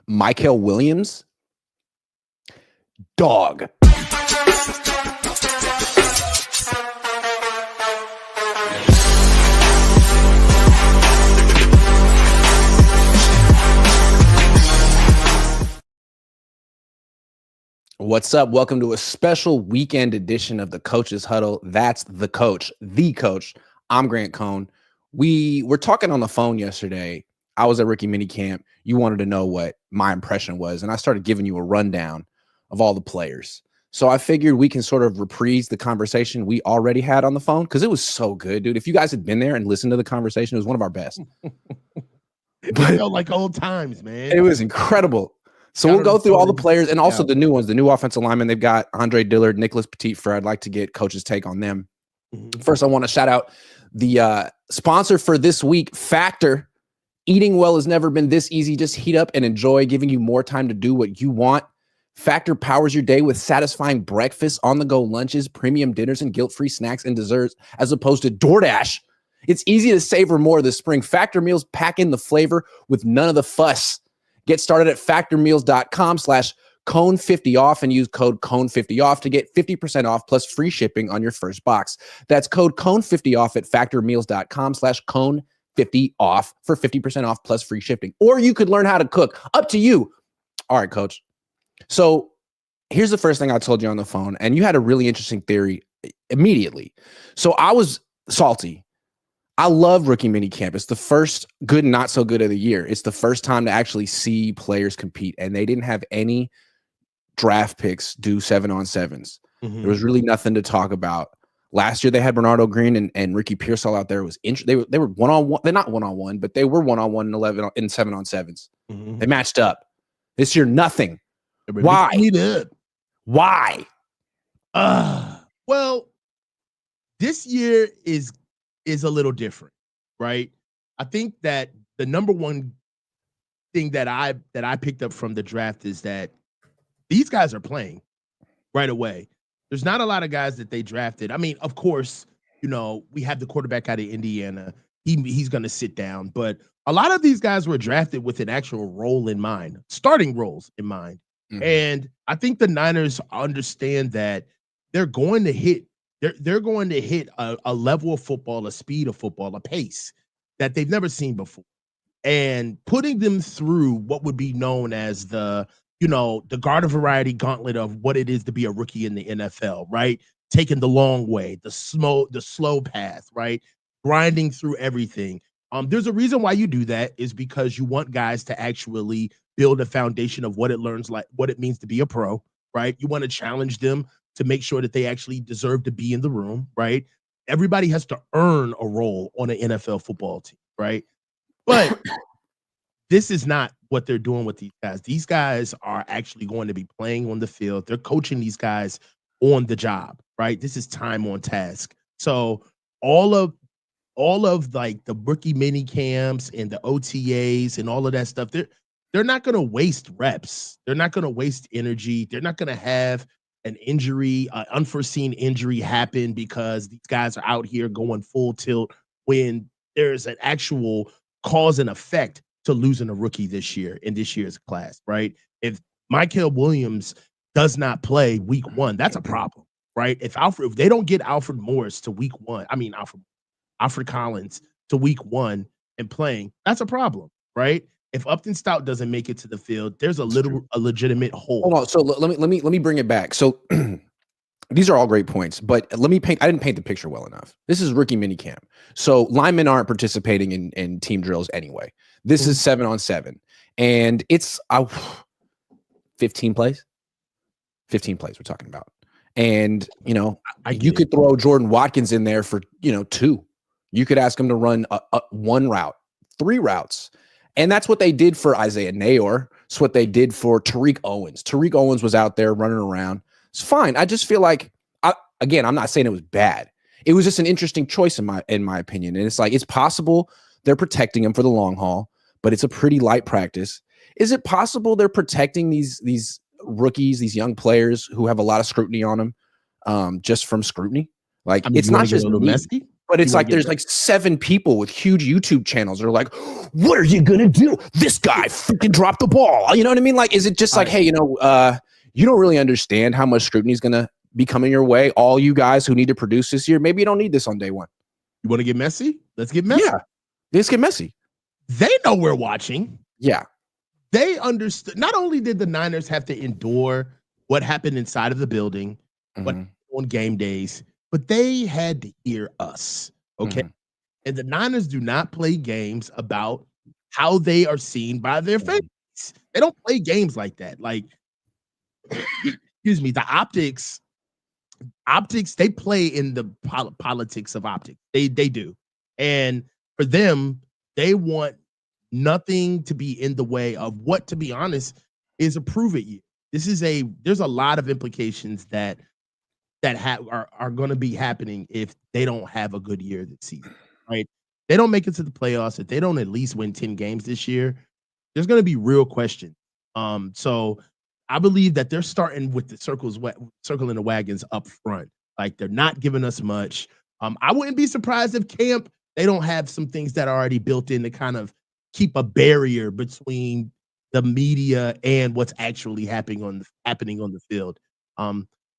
Mykel Williams, dog. What's up? Welcome to a special weekend edition of the Coach's Huddle. That's the coach, the coach. I'm Grant Cohn. We were talking on the phone yesterday. I was at rookie minicamp. You wanted to know what my impression was, and I started giving you a rundown of all the players. So I figured we can sort of reprise the conversation we already had on the phone because it was so good, dude. If you guys had been there and listened to the conversation, it was one of our best. It felt like old times, man. It was incredible. So we'll go through all the players and also the new ones, the new offensive linemen. They've got Andre Dillard, Nicholas Petit-Frere. I'd like to get Coach's take on them. First, I want to shout out the sponsor for this week, Factor. Eating well has never been this easy. Just heat up and enjoy, giving you more time to do what you want. Factor powers your day with satisfying breakfasts, on-the-go lunches, premium dinners, and guilt-free snacks and desserts, as opposed to DoorDash. It's easy to savor more this spring. Factor meals pack in the flavor with none of the fuss. Get started at factormeals.com/Cohn50off and use code Cohn50off to get 50% off plus free shipping on your first box. That's code Cohn50off at factormeals.com/Cohn50off for 50% off plus free shipping. Or you could learn how to cook. Up to you. All right, Coach. So here's the first thing I told you on the phone, and you had a really interesting theory immediately. So I was salty. I love rookie minicamp. It's the first good and not so good of the year. It's the first time to actually see players compete, and they didn't have any draft picks do 7-on-7s. There was really nothing to talk about. Last year they had Bernardo Green and Ricky Pearsall out there. They were one-on-one. They're not one-on-one, but they were one-on-one in 11 in 7-on-7s. They matched up. This year, nothing. Why? Why? Well, this year is a little different, right? I think that the number one thing that I picked up from the draft is that these guys are playing right away. There's not a lot of guys that they drafted. I mean, of course, you know, we have the quarterback out of Indiana. He's going to sit down, but a lot of these guys were drafted with an actual role in mind, starting roles in mind. And I think the Niners understand that they're going to hit They're going to hit a level of football, a speed of football, a pace that they've never seen before. And putting them through what would be known as the garden variety gauntlet of what it is to be a rookie in the NFL, right? Taking the long way, the slow path, right? Grinding through everything. There's a reason why you do that is because you want guys to actually build a foundation of what it means to be a pro, right? You want to challenge them to make sure that they actually deserve to be in the room, right? Everybody has to earn a role on an NFL football team, right? But this is not what they're doing with these guys. These guys are actually going to be playing on the field. They're coaching these guys on the job, right? This is time on task. So all of like the rookie mini camps and the OTAs and all of that stuff, they're not going to waste reps. They're not going to waste energy. They're not going to have an injury, unforeseen injury happen because these guys are out here going full tilt when there's an actual cause and effect to losing a rookie this year in this year's class, right? If Mykel Williams does not play week 1, that's a problem, right? If they don't get Alfred Collins to week 1 and playing, that's a problem, right? If Upton Stout doesn't make it to the field, there's a legitimate hole. Hold on. So let me bring it back. So these are all great points, but I didn't paint the picture well enough. This is rookie minicamp. So linemen aren't participating in team drills anyway. This is 7-on-7, and it's 15 plays. 15 plays we're talking about. And, you could throw Jordan Watkins in there for, 2. You could ask him to run one route, 3 routes. And that's what they did for Isaiah Neyor. It's what they did for Tariq Owens. Tariq Owens was out there running around. It's fine. I just feel like, I'm not saying it was bad. It was just an interesting choice in my opinion. And it's like, it's possible they're protecting him for the long haul, but it's a pretty light practice. Is it possible they're protecting these rookies, these young players who have a lot of scrutiny on them, just from scrutiny? Like, it's not just messy. But it's like there's like 7 people with huge YouTube channels that are like, what are you gonna do? This guy freaking dropped the ball. You know what I mean? Like, is it just like, hey, you don't really understand how much scrutiny is gonna be coming your way? All you guys who need to produce this year, maybe you don't need this on day one. You want to get messy? Let's get messy. Yeah, let's get messy. They know we're watching. Yeah. They understood. Not only did the Niners have to endure what happened inside of the building, what on game days, but they had to hear us. Okay. And the Niners do not play games about how they are seen by their fans. They don't play games like that. Like, excuse me, the optics, they play in the politics of optics. They do. And for them, they want nothing to be in the way of what, to be honest, is a prove it year. There's a lot of implications that are going to be happening if they don't have a good year this season, right? They don't make it to the playoffs. If they don't at least win 10 games this year, there's going to be real questions. So I believe that they're starting with the circling the wagons up front. Like, they're not giving us much. I wouldn't be surprised if camp, they don't have some things that are already built in to kind of keep a barrier between the media and what's actually happening on the field.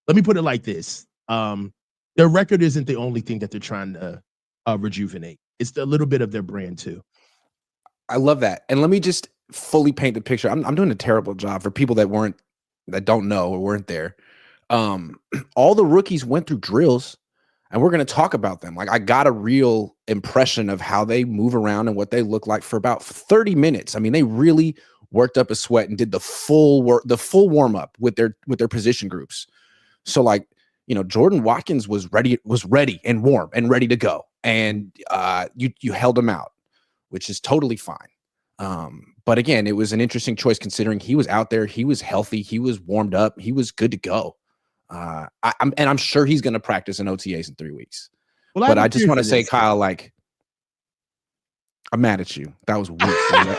Let me put it like this. Their record isn't the only thing that they're trying to rejuvenate. It's a little bit of their brand too. I love that. And let me just fully paint the picture. I'm doing a terrible job for people that don't know or weren't there. All the rookies went through drills, and we're going to talk about them. Like, I got a real impression of how they move around and what they look like for about 30 minutes. I mean, they really worked up a sweat and did the full warm up with their position groups. So, like, Jordan Watkins was ready and warm and ready to go. And you held him out, which is totally fine. But again, it was an interesting choice considering he was out there, he was healthy, he was warmed up, he was good to go. I'm sure he's going to practice in OTAs in 3 weeks. Well, but I just want to say, Kyle, like, I'm mad at you. That was weird.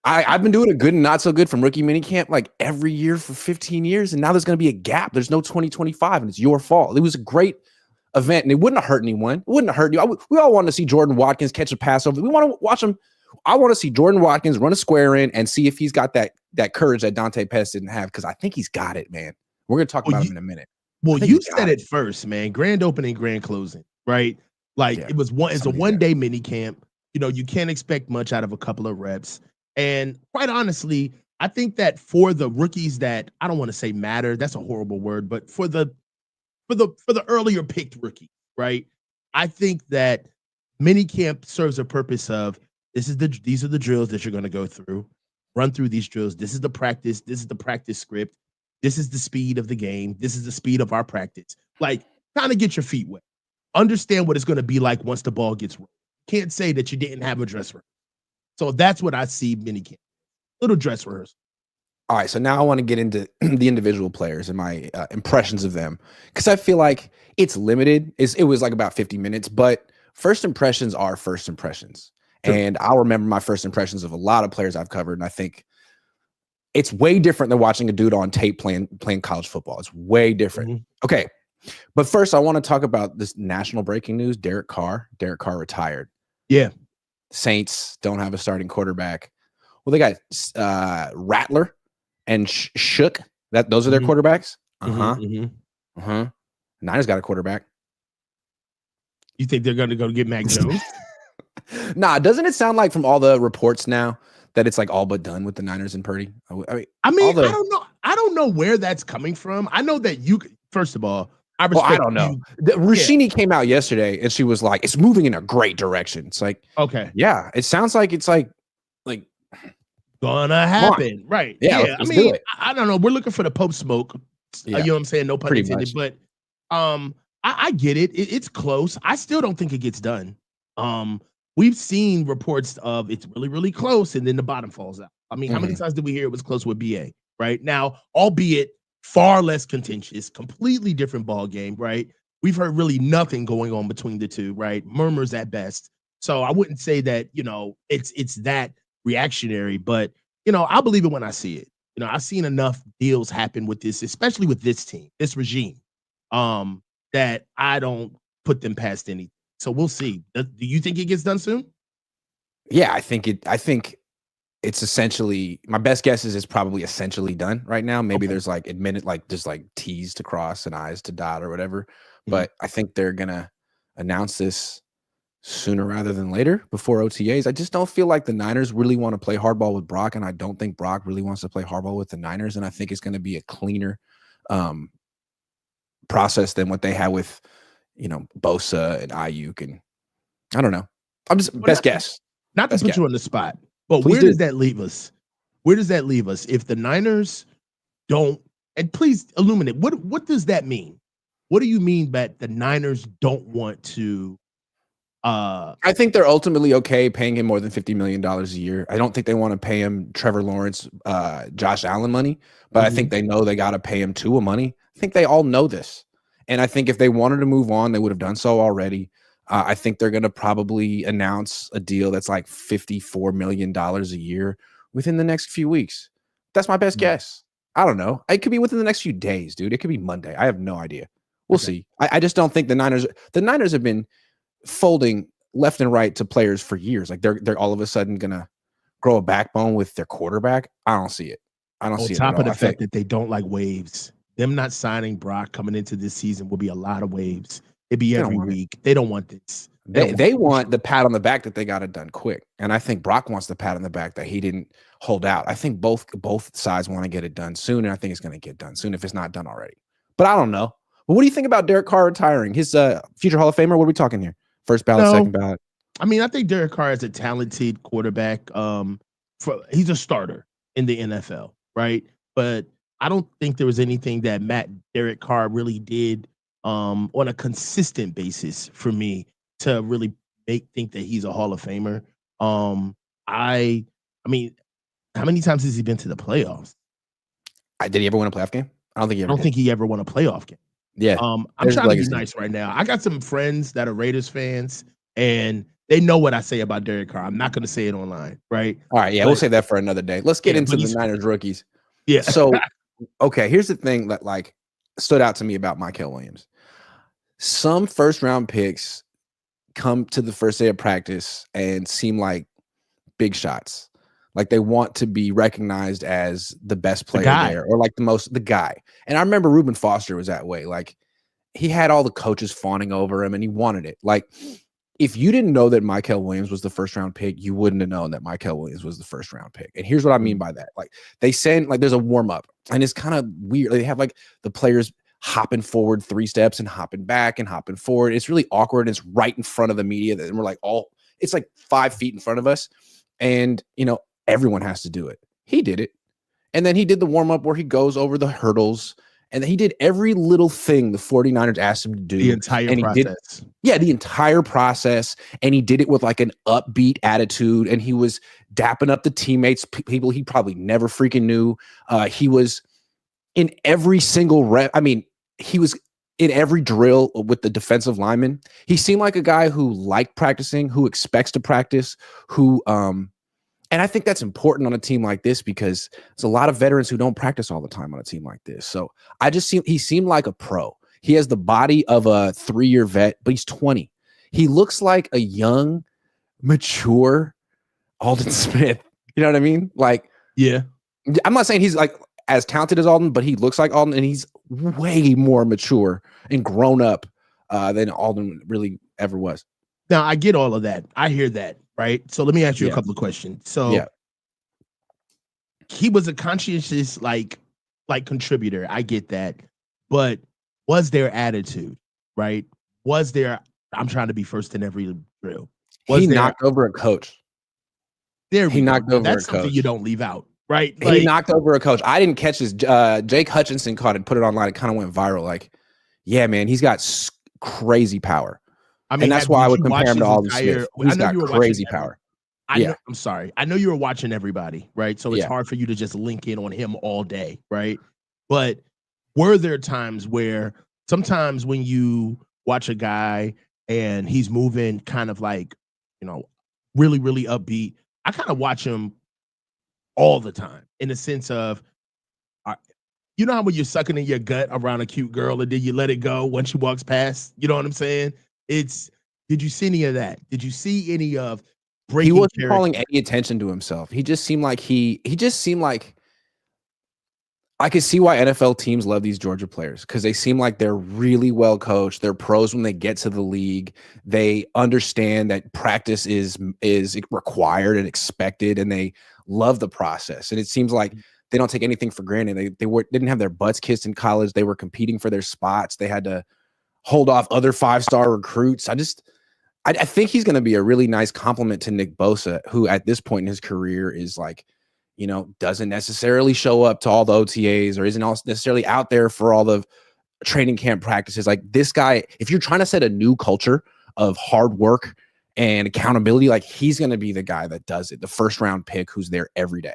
I've been doing a good and not so good from rookie minicamp like every year for 15 years, and now there's going to be a gap. There's no 2025, and it's your fault. It was a great event, and it wouldn't have hurt anyone. It wouldn't have hurt you. We all want to see Jordan Watkins catch a pass over. We want to watch him. I want to see Jordan Watkins run a square in and see if he's got that courage that Dante Pettis didn't have, because I think he's got it, man. We're going to talk about him in a minute. Well, you said it first, man. Grand opening, grand closing, right? Like, it's a one-day mini camp. You can't expect much out of a couple of reps. And quite honestly, I think that for the rookies that, I don't want to say matter, that's a horrible word, but for the earlier picked rookie, right? I think that mini camp serves a purpose of these are the drills that you're going to go through. Run through these drills. This is the practice. This is the practice script. This is the speed of the game. This is the speed of our practice. Like, kind of get your feet wet. Understand what it's going to be like once the ball gets rolled. Can't say that you didn't have a dress rehearsal. So that's what I see minicamp. Little dress rehearsal. All right, so now I want to get into the individual players and my impressions of them, because I feel like it's limited. It was like about 50 minutes, but first impressions are first impressions. Sure. And I'll remember my first impressions of a lot of players I've covered, and I think it's way different than watching a dude on tape playing college football. It's way different. Mm-hmm. Okay, but first I want to talk about this national breaking news. Derek Carr retired. Yeah. Saints don't have a starting quarterback. Well, they got Rattler and Shook. Those are their quarterbacks. Niners got a quarterback. You think they're going to go get Mac Jones? Nah, doesn't it sound like from all the reports now that it's like all but done with the Niners and Purdy? I don't know. I don't know where that's coming from. I know that first of all, I don't know. Rashini came out yesterday and she was like, it's moving in a great direction. It's like, okay. Yeah, it sounds like it's like gonna happen. Right. Yeah. I don't know. We're looking for the Pope smoke. You know what I'm saying? No pun intended. But I get it. It's close. I still don't think it gets done. We've seen reports of it's really, really close, and then the bottom falls out. I mean, how many times did we hear it was close with BA? Right now, albeit far less contentious, completely different ball game. Right? We've heard really nothing going on between the two. Right? Murmurs at best. So I wouldn't say that it's that reactionary, but I'll believe it when I see it. I've seen enough deals happen with this, especially with this team, this regime, that I don't put them past anything. So we'll see. Do you think it gets done soon? Yeah, I think it's essentially, my best guess is it's probably essentially done right now. Maybe Okay. there's like just like T's to cross and I's to dot or whatever. Mhm. But I think they're gonna announce this sooner rather than later before OTAs. I just don't feel like the Niners really want to play hardball with Brock, and I don't think Brock really wants to play hardball with the Niners. And I think it's going to be a cleaner process than what they had with, Bosa and Ayuk, and I don't know. I'm just best guess. Not to Best put guess. you on the spot, but Please where do. does that leave us? Where does that leave us if the Niners don't? And please illuminate, what does that mean? What do you mean that the Niners don't want to? I think they're ultimately okay paying him more than $50 million a year. I don't think they want to pay him Trevor Lawrence, Josh Allen money, but I think they know they got to pay him Tua money. I think they all know this. And I think if they wanted to move on, they would have done so already. I think they're going to probably announce a deal that's like $54 million a year within the next few weeks. That's my best guess. I don't know. It could be within the next few days, dude. It could be Monday. I have no idea. We'll see. I just don't think the Niners have been folding left and right to players for years. Like they're all of a sudden gonna grow a backbone with their quarterback. I don't see it. I don't see it. On top of the I fact that they don't like waves, them not signing Brock coming into this season will be a lot of waves. It'd be every week. They don't want this. They want the pat on the back that they got it done quick. And I think Brock wants the pat on the back that he didn't hold out. I think both sides want to get it done soon, and I think it's going to get done soon if it's not done already. But I don't know. But what do you think about Derek Carr retiring? His future Hall of Famer? What are we talking here? First ballot, second ballot? I mean, I think Derek Carr is a talented quarterback. He's a starter in the NFL, right? But I don't think there was anything that Derek Carr really did on a consistent basis for me to really think that he's a Hall of Famer. I mean, how many times has he been to the playoffs? Did he ever win a playoff game? I don't think he ever. I don't think he ever won a playoff game. Yeah. I'm trying to be nice right now. I got some friends that are Raiders fans, and they know what I say about Derek Carr. I'm not going to say it online, right? All right, we'll save that for another day. Let's get into the Niners rookies. Yeah. So, okay, here's the thing that like stood out to me about Mykel Williams. Some first round picks come to the first day of practice and seem like big shots. Like they want to be recognized as the best player there, or like the guy. And I remember Reuben Foster was that way. Like he had all the coaches fawning over him and he wanted it. Like if you didn't know that Mykel Williams was the first round pick, you wouldn't have known that Mykel Williams was the first round pick. And here's what I mean by that. Like they send, like there's a warm up and it's kind of weird. They have like the players hopping forward 3 steps and hopping back and hopping forward. It's really awkward. It's right in front of the media that we're like it's like 5 feet in front of us. And, everyone has to do it. He did it. And then he did the warm up where he goes over the hurdles and he did every little thing the 49ers asked him to do. The entire process. The entire process. And he did it with like an upbeat attitude. And he was dapping up the teammates, people he probably never freaking knew. He was in every single rep. I mean, he was in every drill with the defensive linemen. He seemed like a guy who liked practicing, who expects to practice, who, and I think that's important on a team like this because there's a lot of veterans who don't practice all the time on a team like this. So he seemed like a pro. He has the body of a 3-year vet, but he's 20. He looks like a young, mature Aldon Smith. You know what I mean? Like, yeah. I'm not saying he's like as talented as Aldon, but he looks like Aldon and he's way more mature and grown up than Aldon really ever was. Now, I get all of that. I hear that, right? So let me ask you a couple of questions. So he was a conscientious, like contributor. I get that. But was there attitude, right? Was there, I'm trying to be first in every drill. He knocked over a coach. He knocked over a coach. That's something you don't leave out, right? He knocked over a coach. I didn't catch this. Jake Hutchinson caught it, put it online. It kind of went viral. Like, yeah, man, he's got crazy power. I mean, and that's why I would compare him to Aldon Smith. He's got crazy power. I'm sorry. I know you were watching everybody, right? So it's hard for you to just link in on him all day, right? But were there times where sometimes when you watch a guy and he's moving kind of like, really, really upbeat, I kind of watch him all the time in the sense of, you know how when you're sucking in your gut around a cute girl and then you let it go when she walks past? You know what I'm saying? Did you see any of that? Did you see any of He breaking wasn't character? calling any attention to himself. He just seemed like he just seemed like I could see why NFL teams love these Georgia players because they seem like they're really well coached. They're pros when they get to the league. They understand that practice is required and expected, and they love the process. And it seems like they don't take anything for granted. They didn't have their butts kissed in college. They were competing for their spots. They had to hold off other 5-star recruits. I think he's going to be a really nice compliment to Nick Bosa, who at this point in his career is like, doesn't necessarily show up to all the OTAs or isn't necessarily out there for all the training camp practices. Like this guy, if you're trying to set a new culture of hard work and accountability, like he's going to be the guy that does it. The first round pick who's there every day.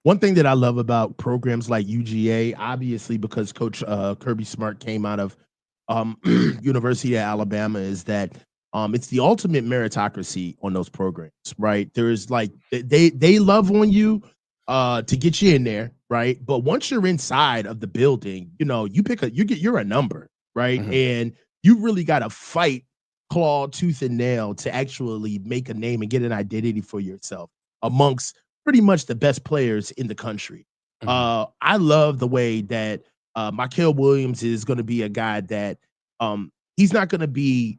One thing that I love about programs like UGA, obviously because Coach Kirby Smart came out of University of Alabama, is that it's the ultimate meritocracy on those programs, right? There's like they love on you to get you in there, right? But once you're inside of the building, you're a number, right? Mm-hmm. And you really got to fight claw, tooth, and nail to actually make a name and get an identity for yourself amongst pretty much the best players in the country. Mm-hmm. I love the way that Mykel Williams is going to be a guy that he's not going to be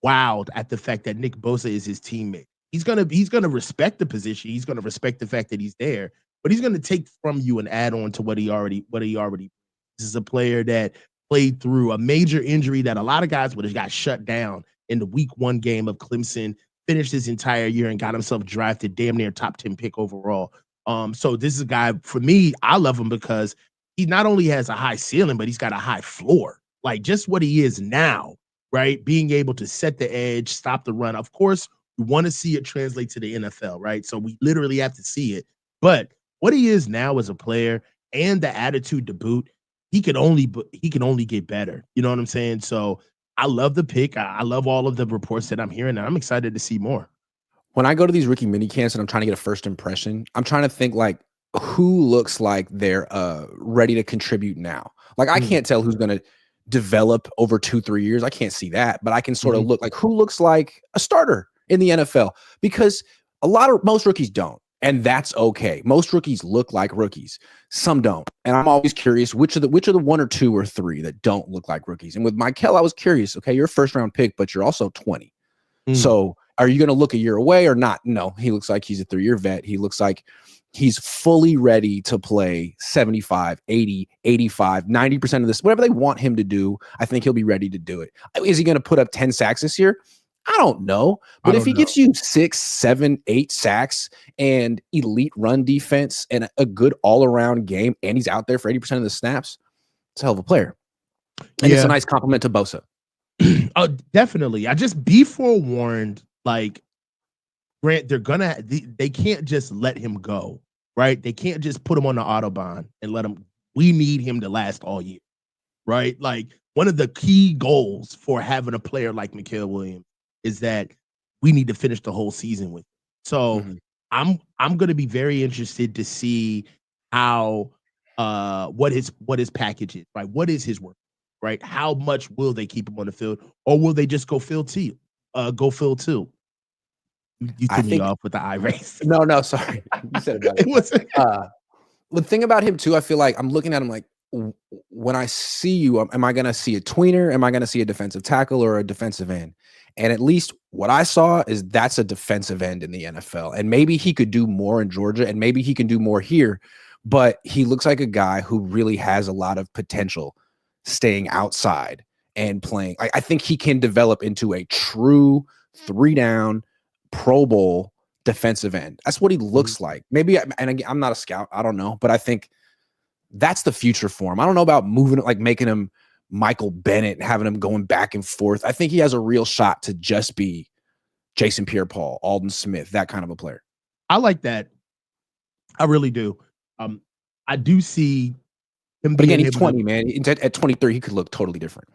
wowed at the fact that Nick Bosa is his teammate. He's gonna respect the position. He's gonna respect the fact that he's there, but he's gonna take from you and add on to what he already. This is a player that played through a major injury that a lot of guys would have got shut down in the week 1 game of Clemson. Finished his entire year and got himself drafted damn near top 10 pick overall. So this is a guy, for me, I love him because he not only has a high ceiling, but he's got a high floor. Like just what he is now, right? Being able to set the edge, stop the run. Of course, we want to see it translate to the NFL, right? So we literally have to see it. But what he is now as a player and the attitude to boot, he can only get better. You know what I'm saying? So I love the pick. I love all of the reports that I'm hearing, and I'm excited to see more. When I go to these rookie mini camps and I'm trying to get a first impression, I'm trying to think like who looks like they're ready to contribute now. Like I can't tell who's going to develop over 2-3 years. I can't see that, but I can sort of look like who looks like a starter in the NFL, because most rookies don't. And that's okay. Most rookies look like rookies. Some don't. And I'm always curious which are the 1 or 2 or 3 that don't look like rookies. And with Mykel, I was curious, okay, you're a first round pick, but you're also 20. So are you going to look a year away or not? No, he looks like he's a 3-year vet. He looks like he's fully ready to play 75, 80, 85, 90% of this, whatever they want him to do. I think he'll be ready to do it. Is he going to put up 10 sacks this year? I don't know. But if he gives you 6, 7, 8 sacks and elite run defense and a good all-around game, and he's out there for 80% of the snaps, it's a hell of a player. And it's a nice compliment to Bosa. Oh, definitely. I just be forewarned, like, Grant, they can't just let him go, right? They can't just put him on the Autobahn and let him. We need him to last all year, right? Like, one of the key goals for having a player like Mykel Williams is that we need to finish the whole season with him. So I'm going to be very interested to see how what his package is, right? What is his work, right? How much will they keep him on the field, or will they just go fill two? You threw me off with the eye race. No, sorry. You said it. It was the thing about him too. I feel like I'm looking at him like, when I see you, am I going to see a tweener? Am I going to see a defensive tackle or a defensive end? And at least what I saw is that's a defensive end in the NFL. And maybe he could do more in Georgia, and maybe he can do more here. But he looks like a guy who really has a lot of potential staying outside and playing. I think he can develop into a true 3-down Pro Bowl defensive end. That's what he looks like. Maybe, and again, I'm not a scout. I don't know. But I think that's the future for him. I don't know about moving it, like making him Michael Bennett and having him going back and forth. I think he has a real shot to just be Jason Pierre-Paul, Alden Smith, that kind of a player. I like that. I really do. I do see him. But again, he's 20, man. At 23, he could look totally different.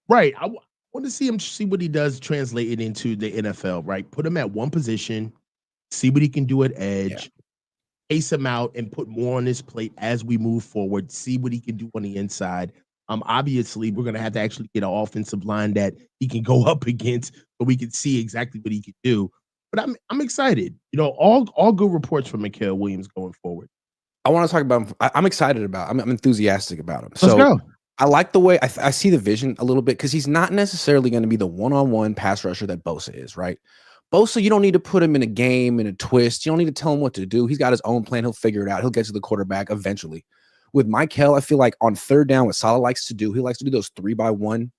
Right. I want to see what he does translate it into the NFL, right? Put him at one position, see what he can do at edge, pace him out and put more on his plate as we move forward, see what he can do on the inside. Obviously, we're gonna have to actually get an offensive line that he can go up against, so we can see exactly what he can do. But I'm excited. You know, all good reports from Mykel Williams going forward. I want to talk about him. I'm excited about. I'm enthusiastic about him. Let's So go. I like the way I see the vision a little bit because he's not necessarily going to be the one-on-one pass rusher that Bosa is, right? Bosa, you don't need to put him in a game, in a twist. You don't need to tell him what to do. He's got his own plan. He'll figure it out. He'll get to the quarterback eventually. With Mykel, I feel like on third down, what Salah likes to do, he likes to do those 3-by-1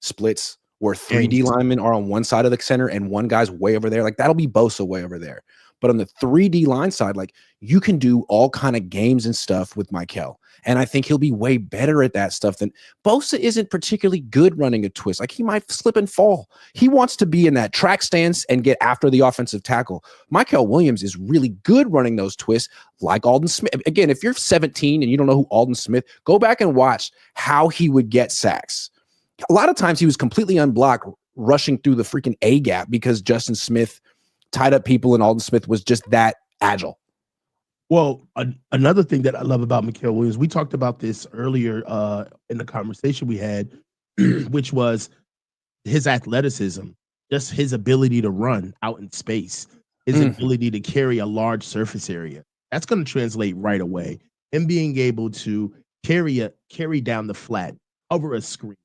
splits where 3D linemen are on one side of the center and one guy's way over there. Like that'll be Bosa way over there. But on the 3D line side, like you can do all kind of games and stuff with Mykel. And I think he'll be way better at that stuff than Bosa isn't particularly good running a twist. Like he might slip and fall. He wants to be in that track stance and get after the offensive tackle. Mykel Williams is really good running those twists like Alden Smith. Again, if you're 17 and you don't know who Alden Smith, go back and watch how he would get sacks. A lot of times he was completely unblocked rushing through the freaking A gap because Justin Smith tied up people and Alden Smith was just that agile. Well, another thing that I love about Mykel Williams, we talked about this earlier in the conversation we had, which was his athleticism, just his ability to run out in space, his ability to carry a large surface area. That's going to translate right away. Him being able to carry down the flat, cover a screen,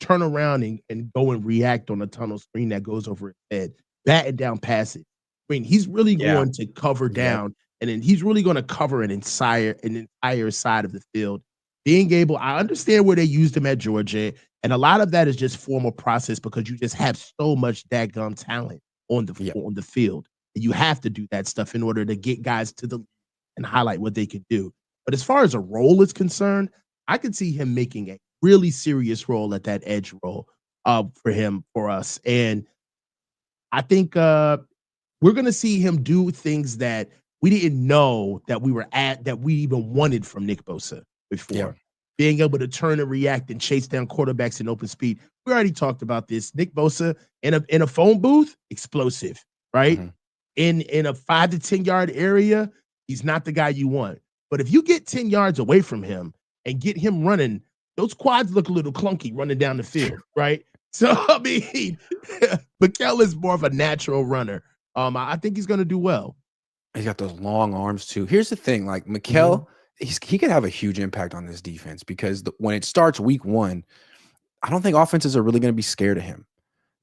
turn around and go and react on a tunnel screen that goes over his head, batten down passes. I mean, he's really going to cover down, and then he's really going to cover an entire side of the field. Being able, I understand where they used him at Georgia, and a lot of that is just formal process because you just have so much dadgum talent on the field. And you have to do that stuff in order to get guys to the and highlight what they can do. But as far as a role is concerned, I could see him making a really serious role at that edge role for us. And I think we're going to see him do things that we didn't know that we even wanted from Nick Bosa before. Yeah. Being able to turn and react and chase down quarterbacks in open speed. We already talked about this. Nick Bosa in a phone booth, explosive, right? In a 5 to 10 yard area, he's not the guy you want. But if you get 10 yards away from him and get him running, those quads look a little clunky running down the field, right? So, I mean, Mykel is more of a natural runner. I think he's going to do well. He's got those long arms, too. Here's the thing. Like, Mykel, he could have a huge impact on this defense because when it starts week 1, I don't think offenses are really going to be scared of him.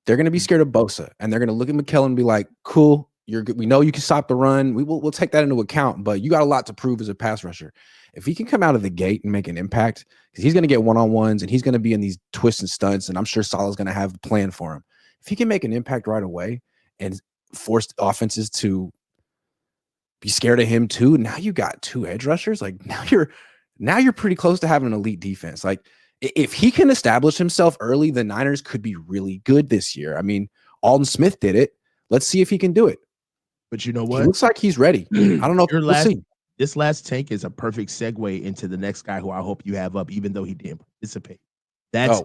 They're going to be scared of Bosa, and they're going to look at Mykel and be like, cool, you're good. We know you can stop the run. We'll take that into account, but you got a lot to prove as a pass rusher. If he can come out of the gate and make an impact, because he's going to get one-on-ones and he's going to be in these twists and stunts, and I'm sure Salah's going to have a plan for him. If he can make an impact right away and force offenses to be scared of him too, now you got 2 edge rushers. Like now you're pretty close to having an elite defense. Like if he can establish himself early, the Niners could be really good this year. I mean, Alden Smith did it. Let's see if he can do it. But you know what? He looks like he's ready. I don't know. We'll see. This last take is a perfect segue into the next guy who I hope you have up, even though he didn't participate. That's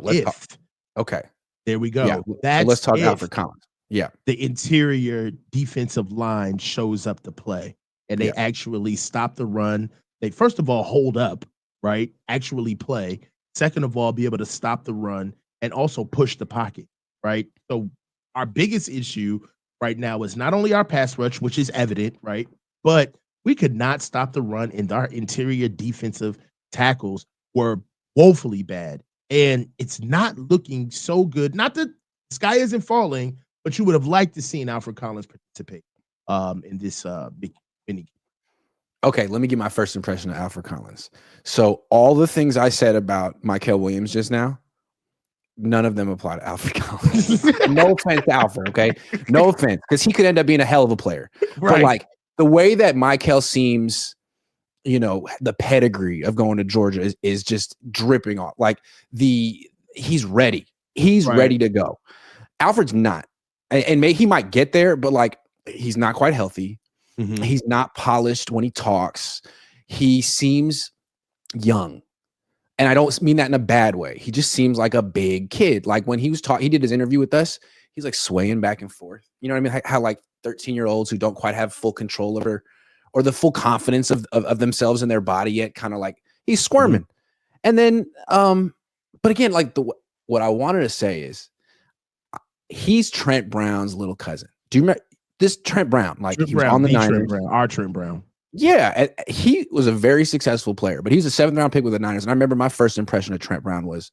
Okay. There we go. Yeah. So let's talk Alfred Collins. Yeah. The interior defensive line shows up to play, and they actually stop the run. They, first of all, hold up, right? Actually play. Second of all, be able to stop the run and also push the pocket, right? So our biggest issue right now is not only our pass rush, which is evident, right? But we could not stop the run, and our interior defensive tackles were woefully bad. And it's not looking so good. Not that the sky isn't falling, but you would have liked to see Alfred Collins participate in this big mini. Okay, let me give my first impression of Alfred Collins. So all the things I said about Mykel Williams just now, none of them apply to Alfred Collins. No offense to Alfred, okay? No offense, because he could end up being a hell of a player. Right. But like the way that Mykel seems, you know, the pedigree of going to Georgia is just dripping off. Like he's ready. He's ready to go. Alfred's not. And he might get there, but like he's not quite healthy. He's not polished when he talks. He seems young. And I don't mean that in a bad way. He just seems like a big kid. Like when he was he did his interview with us, he's like swaying back and forth. You know what I mean? How like 13-year-olds who don't quite have full control over or the full confidence of themselves in their body yet, kind of like he's squirming. And then But again, like what I wanted to say is he's Trent Brown's little cousin. Do you remember this Trent Brown? Like Trent he was Brown, on the Niners. Trent Brown, our Trent Brown. Yeah, he was a very successful player, but he was a 7th round pick with the Niners. And I remember my first impression of Trent Brown was,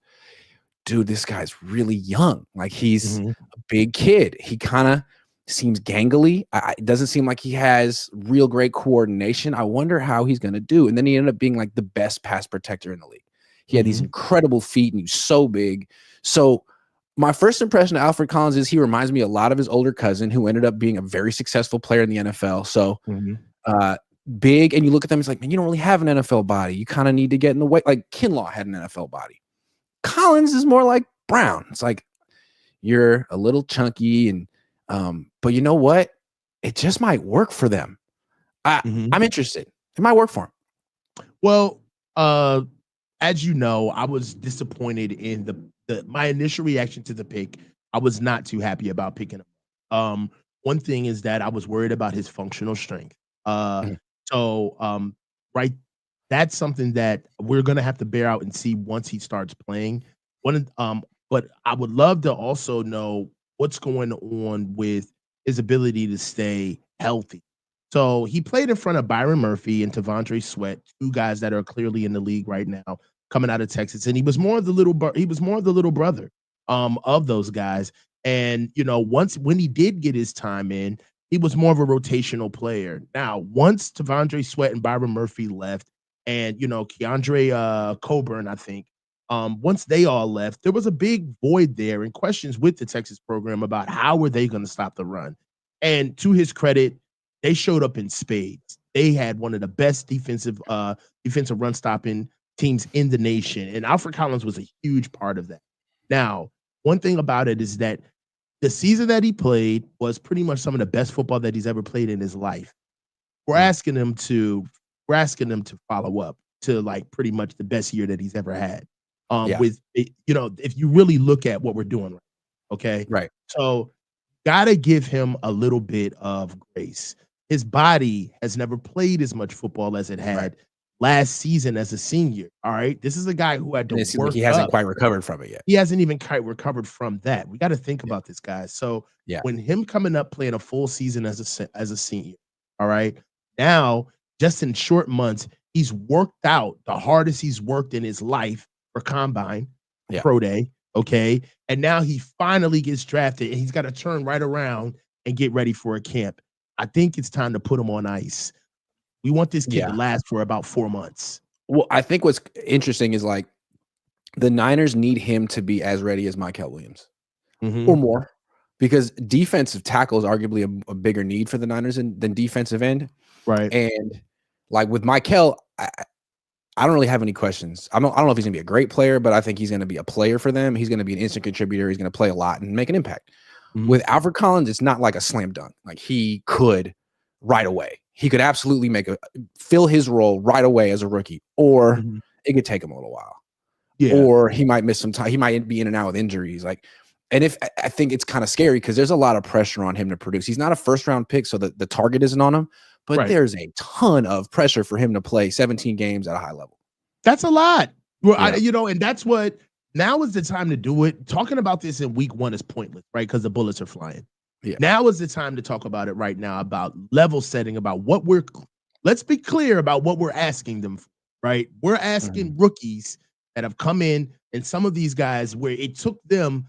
dude, this guy's really young. Like he's a big kid. He kind of seems gangly. It doesn't seem like he has real great coordination. I wonder how he's going to do. And then he ended up being like the best pass protector in the league. He had these incredible feet and he was so big. So my first impression of Alfred Collins is he reminds me a lot of his older cousin who ended up being a very successful player in the NFL. So big, and you look at them, it's like, man, you don't really have an NFL body. You kind of need to get in the way. Like Kinlaw had an NFL body. Collins is more like Brown. It's like you're a little chunky, and but you know what? It just might work for them. I'm interested. It might work for him. Well, as you know, I was disappointed in my initial reaction to the pick. I was not too happy about picking him. One thing is that I was worried about his functional strength. So, right, that's something that we're gonna have to bear out and see once he starts playing. But I would love to also know what's going on with his ability to stay healthy. So he played in front of Byron Murphy and T'Vondre Sweat, two guys that are clearly in the league right now, coming out of Texas, and he was more of the little brother of those guys. And when he did get his time in, he was more of a rotational player. Now, once T'Vondre Sweat and Byron Murphy left, and Keandre Coburn, I think, once they all left, there was a big void there and questions with the Texas program about how were they going to stop the run. And to his credit, they showed up in spades. They had one of the best defensive run stopping teams in the nation, and Alfred Collins was a huge part of that. Now, one thing about it is that the season that he played was pretty much some of the best football that he's ever played in his life. We're asking him to follow up to like pretty much the best year that he's ever had. With if you really look at what we're doing, right? Okay, right. So gotta give him a little bit of grace. His body has never played as much football as it had last season as a senior. All right, this is a guy who had to work. Like he hasn't quite recovered from it yet. He hasn't even quite recovered from that. We got to think about this guy. So when him coming up playing a full season as a senior, all right, now just in short months, he's worked out the hardest he's worked in his life for combine, pro day. Okay, and now he finally gets drafted, and he's got to turn right around and get ready for a camp. I think it's time to put him on ice. We want this kid to last for about 4 months. Well, I think what's interesting is like the Niners need him to be as ready as Mykel Williams or more, because defensive tackle is arguably a bigger need for the Niners than defensive end. Right. And like with Mykel, I don't really have any questions. I don't know if he's going to be a great player, but I think he's going to be a player for them. He's going to be an instant contributor. He's going to play a lot and make an impact. With Alfred Collins, it's not like a slam dunk. Like he could right away. He could absolutely fill his role right away as a rookie, or it could take him a little while. Yeah. Or he might miss some time. He might be in and out with injuries. Like, and I think it's kind of scary because there's a lot of pressure on him to produce. He's not a first-round pick, so the target isn't on him, but there's a ton of pressure for him to play 17 games at a high level. That's a lot. Well, and that's what now is the time to do it. Talking about this in week 1 is pointless, right? Because the bullets are flying. Yeah. Now is the time to talk about it right now, about level setting, about let's be clear about what we're asking them for, right? We're asking rookies that have come in, and some of these guys where it took them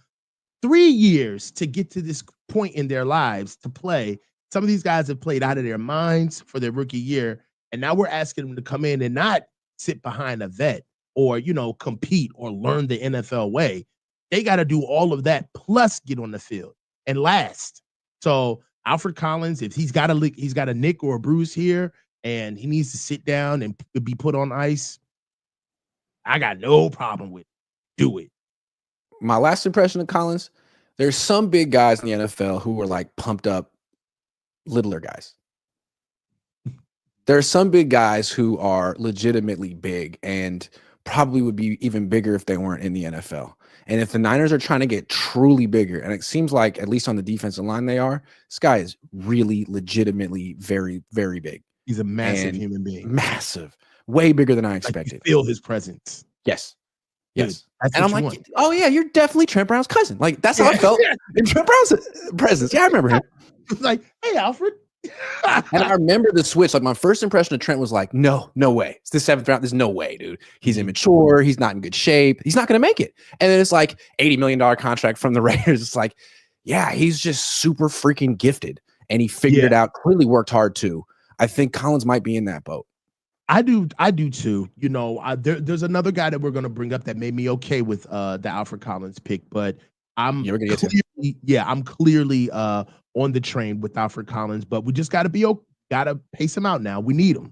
3 years to get to this point in their lives to play. Some of these guys have played out of their minds for their rookie year, and now we're asking them to come in and not sit behind a vet or, compete or learn the NFL way. They got to do all of that plus get on the field and last. So Alfred Collins, if he's got a nick or a bruise here and he needs to sit down and be put on ice, I got no problem with it. Do it. My last impression of Collins, there's some big guys in the NFL who are like pumped up littler guys. There are some big guys who are legitimately big and probably would be even bigger if they weren't in the NFL. And if the Niners are trying to get truly bigger, and it seems like, at least on the defensive line they are, this guy is really legitimately very, very big. He's a massive human being. Massive. Way bigger than I expected. Like you feel his presence. Yes. Yes. That's And what I'm you like, want. oh yeah, you're definitely Trent Brown's cousin. Like that's how I felt in Trent Brown's presence. Yeah, I remember him. It's like, hey, Alfred. And I remember the switch. Like my first impression of Trent was like, no way. It's the 7th round. There's no way, dude. He's immature. He's not in good shape. He's not going to make it. And then it's like $80 million contract from the Raiders. It's like, yeah, he's just super freaking gifted. And he figured it out. Clearly worked hard too. I think Collins might be in that boat. I do too. You know, there's another guy that we're going to bring up that made me okay with the Alfred Collins pick, but I'm clearly on the train with Alfred Collins, but we just got to pace him out now. We need him.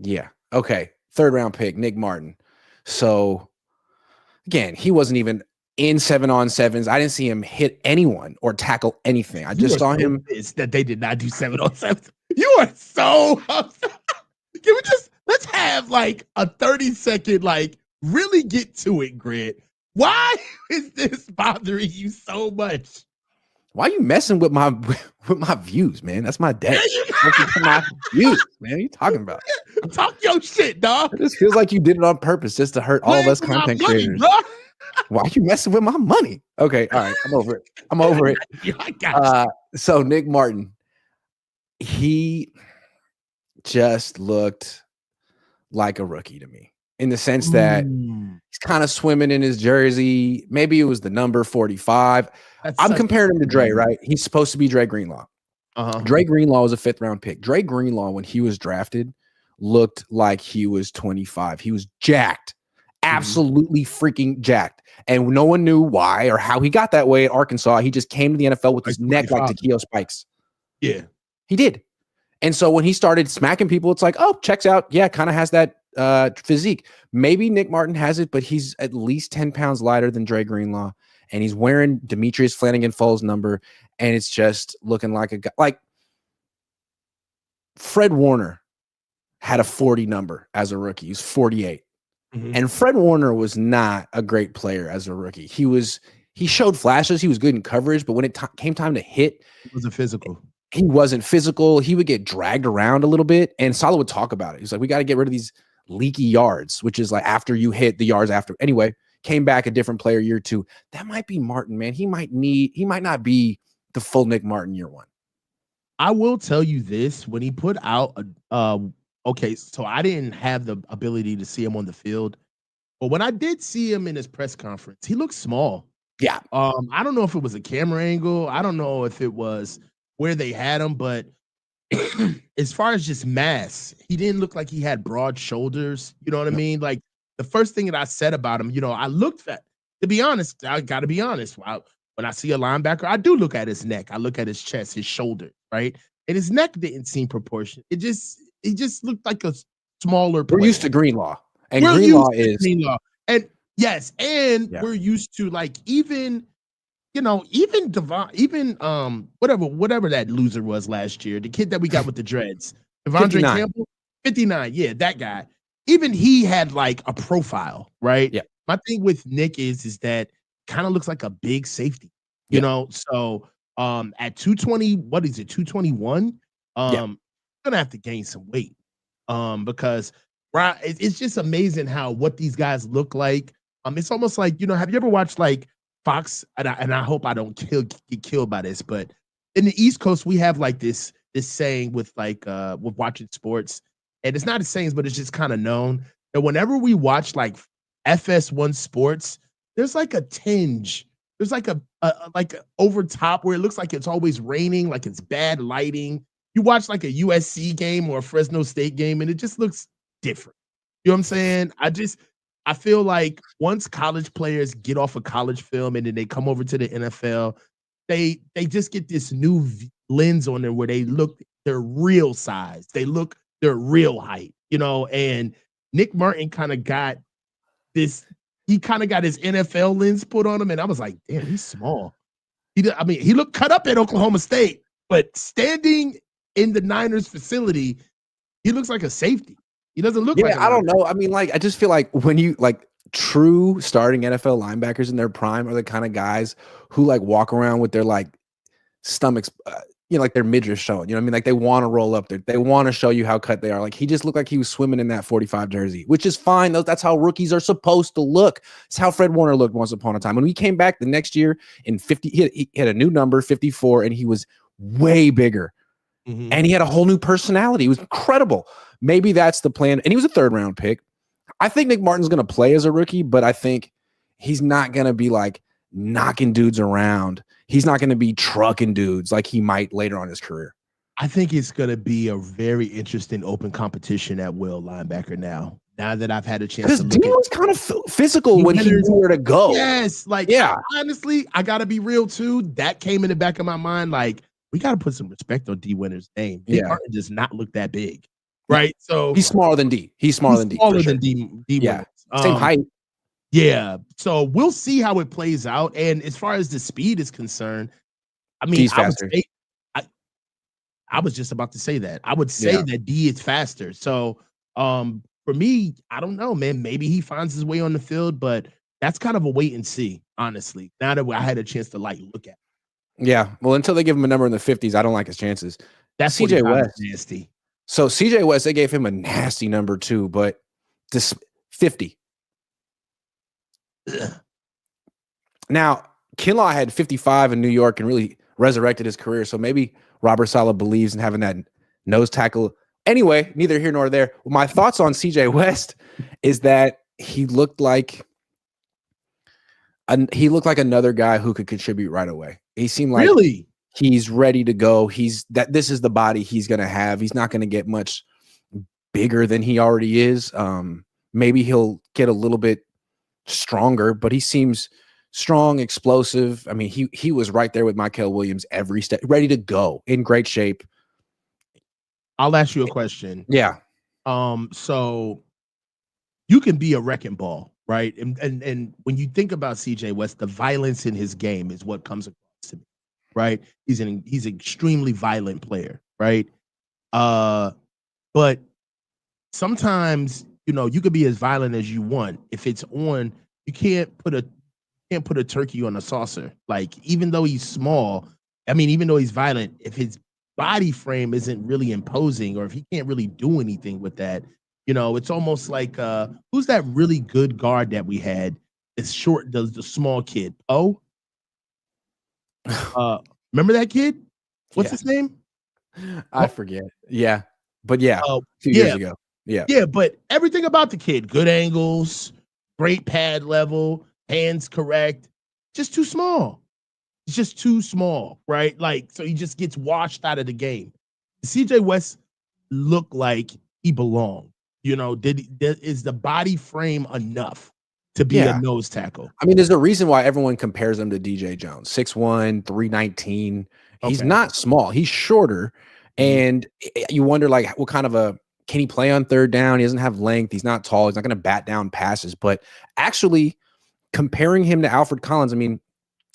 Yeah. Okay. 3rd round pick, Nick Martin. So again, he wasn't even in 7-on-7s. I didn't see him hit anyone or tackle anything. I just saw him. It's that they did not do 7-on-7s. You are so upset. Can we let's have like a 30-second, like really get to it, Grant. Why is this bothering you so much? Why are you messing with my views, man? That's my day. My views, man. What are you talking about? Talk your shit, dog. It just feels like you did it on purpose just to hurt all of us content creators. Why are you messing with my money? Okay, all right. I'm over it. I got you. So Nick Martin, he just looked like a rookie to me in the sense that he's kind of swimming in his jersey. Maybe it was the number 45. I'm comparing him to Dre, right? He's supposed to be Dre Greenlaw. Dre Greenlaw was a 5th round pick. Dre Greenlaw, when he was drafted, looked like he was 25. He was jacked, absolutely freaking jacked. And no one knew why or how he got that way at Arkansas. He just came to the NFL with his neck like tequila spikes. Yeah, he did. And so when he started smacking people, it's like, oh, checks out. Yeah, kind of has that physique. Maybe Nick Martin has it, but he's at least 10 pounds lighter than Dre Greenlaw. And he's wearing Demetrius Flanagan-Fall's number. And it's just looking like a guy. Like Fred Warner had a 40 number as a rookie. He's 48. And Fred Warner was not a great player as a rookie. He showed flashes. He was good in coverage, but when it came time to hit, it wasn't physical. He wasn't physical. He would get dragged around a little bit. And Saleh would talk about it. He's like, we got to get rid of these leaky yards, which is like after you hit the yards after. Anyway, came back a different player year 2. That might be Martin, man. He might not be the full Nick Martin year 1. I will tell you this. When he put out, okay, so I didn't have the ability to see him on the field. But when I did see him in his press conference, he looked small. Yeah. I don't know if it was a camera angle. I don't know if it was where they had him, but as far as just mass, he didn't look like he had broad shoulders. You know what I mean? Like the first thing that I said about him, you know, I looked at, to be honest, I got to be honest. When I see a linebacker, I do look at his neck. I look at his chest, his shoulder, right? And his neck didn't seem proportionate. He just looked like a smaller player. We're used to Greenlaw. And Greenlaw is Greenlaw. And yes, and we're used to like even whatever that loser was last year, the kid that we got with the dreads, Devondre Campbell, 59. Yeah, that guy. Even he had like a profile, right? Yeah. My thing with Nick is that kind of looks like a big safety, you know. So at 220, what is it, 221? Gonna have to gain some weight. Because it's just amazing how what these guys look like. It's almost like, you know, have you ever watched like Fox, and I hope I don't get killed by this, but in the East Coast, we have like this saying with like with watching sports, and it's not a saying, but it's just kind of known that whenever we watch like FS1 sports, there's like a tinge, there's like a over top where it looks like it's always raining, like it's bad lighting. You watch like a USC game or a Fresno State game, and it just looks different. You know what I'm saying? I feel like once college players get off of college film and then they come over to the NFL, they just get this new lens on them where they look their real size. They look their real height, you know, and Nick Martin kind of got this, he kind of got his NFL lens put on him. And I was like, damn, he's small. He looked cut up at Oklahoma State, but standing in the Niners facility, he looks like a safety. He doesn't look like I don't know. I mean, like, I just feel like when you like true starting NFL linebackers in their prime are the kind of guys who like walk around with their like stomachs like their midriff showing. You know what I mean? Like they want to roll up there. They want to show you how cut they are. Like he just looked like he was swimming in that 45 jersey, which is fine. That's how rookies are supposed to look. It's how Fred Warner looked once upon a time. When we came back the next year in 50, he had a new number, 54, and he was way bigger. Mm-hmm. And he had a whole new personality. It was incredible. Maybe that's the plan. And he was a 3rd round pick. I think Nick Martin's going to play as a rookie, but I think he's not going to be like knocking dudes around. He's not going to be trucking dudes like he might later on in his career. I think it's going to be a very interesting open competition at will linebacker now that I've had a chance to look at. Because D was kind of physical when he knew where to go. Yes. Like, honestly, I got to be real too. That came in the back of my mind. Like, we got to put some respect on D Winner's name. Nick Martin does not look that big. Right. So he's smaller than D. He's smaller than D. Smaller than D. Yeah. Same height. Yeah. So we'll see how it plays out. And as far as the speed is concerned, I mean, D's faster. I was just about to say that. I would say that D is faster. So for me, I don't know, man. Maybe he finds his way on the field, but that's kind of a wait and see, honestly. Now that I had a chance to like look at it. Yeah. Well, until they give him a number in the 50s, I don't like his chances. That's CJ West. Nasty. So CJ West, they gave him a nasty number too, but this 50. Ugh. Now, Kinlaw had 55 in New York and really resurrected his career. So maybe Robert Saleh believes in having that nose tackle. Anyway, neither here nor there. My thoughts on CJ West is that he looked like another guy who could contribute right away. He seemed like he's ready to go. This is the body he's going to have. He's not going to get much bigger than he already is. Maybe he'll get a little bit stronger, but he seems strong, explosive. I mean, he was right there with Mykel Williams every step, ready to go, in great shape. I'll ask you a question. Yeah. So you can be a wrecking ball, right? And when you think about CJ West, the violence in his game is what comes across to me, right? He's an extremely violent player, right? But sometimes, you could be as violent as you want. If it's on, you can't put a turkey on a saucer. Like, even though he's small, even though he's violent, if his body frame isn't really imposing, or if he can't really do anything with that, it's almost like who's that really good guard that we had? It's short, the small kid. Remember that kid? What's his name? I forget. Yeah. But a few years ago. Yeah. Yeah, but everything about the kid, good angles, great pad level, hands correct, just too small. It's just too small, right? Like, so he just gets washed out of the game. CJ West looked like he belonged. Is the body frame enough to be a nose tackle? I mean, there's a reason why everyone compares him to DJ Jones. 6'1", 319. He's not small. He's shorter. And you wonder, like, what kind of can he play on third down? He doesn't have length. He's not tall. He's not going to bat down passes. But actually, comparing him to Alfred Collins, I mean,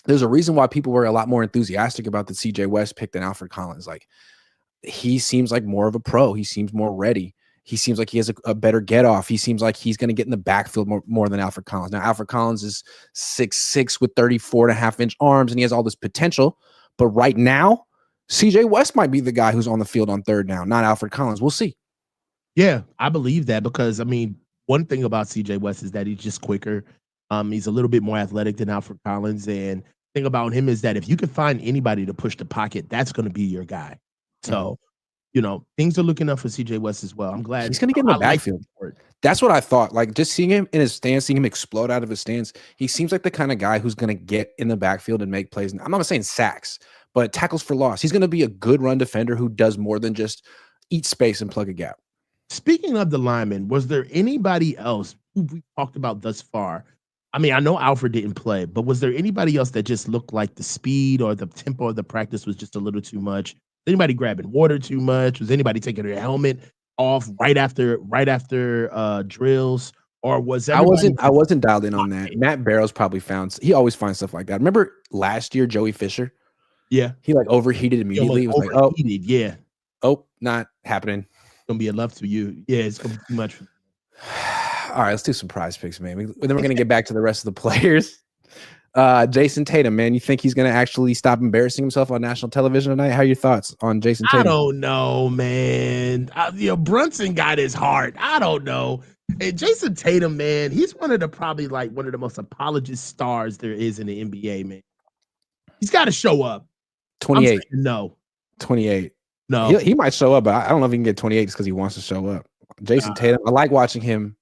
there's a reason why people were a lot more enthusiastic about the CJ West pick than Alfred Collins. Like, he seems like more of a pro. He seems more ready. He seems like he has a better get off. He seems like he's going to get in the backfield more than Alfred Collins. Now, Alfred Collins is 6'6" with 34.5-inch arms, and he has all this potential. But right now, CJ West might be the guy who's on the field on third down, not Alfred Collins. We'll see. Yeah, I believe that because, one thing about CJ West is that he's just quicker. He's a little bit more athletic than Alfred Collins. And the thing about him is that if you can find anybody to push the pocket, that's going to be your guy. So, things are looking up for CJ West as well. I'm glad he's going to get in the backfield. That's what I thought. Like, just seeing him in his stance, seeing him explode out of his stance, he seems like the kind of guy who's going to get in the backfield and make plays. I'm not saying sacks, but tackles for loss. He's going to be a good run defender who does more than just eat space and plug a gap. Speaking of the linemen, was there anybody else who we talked about thus far? I know Alfred didn't play, but was there anybody else that just looked like the speed or the tempo of the practice was just a little too much? Was anybody grabbing water too much? Was anybody taking their helmet off right after drills? Or was I wasn't dialed in on that. Matt Barrows probably he always finds stuff like that. Remember last year, Joey Fisher? Yeah. He overheated immediately. He was overheated, yeah. Oh, not happening. Gonna be enough to you. Yeah, it's gonna be too much. All right, let's do some prize picks, man. Then we're gonna get back to the rest of the players. Jason Tatum, man, you think he's going to actually stop embarrassing himself on national television tonight? How are your thoughts on Jason Tatum? I don't know, man. Brunson got his heart. I don't know. And Jason Tatum, man, he's one of the most apologist stars there is in the NBA, man. He's got to show up. 28. No. 28. No. He might show up, but I don't know if he can get 28 just because he wants to show up. Jason Tatum, I like watching him.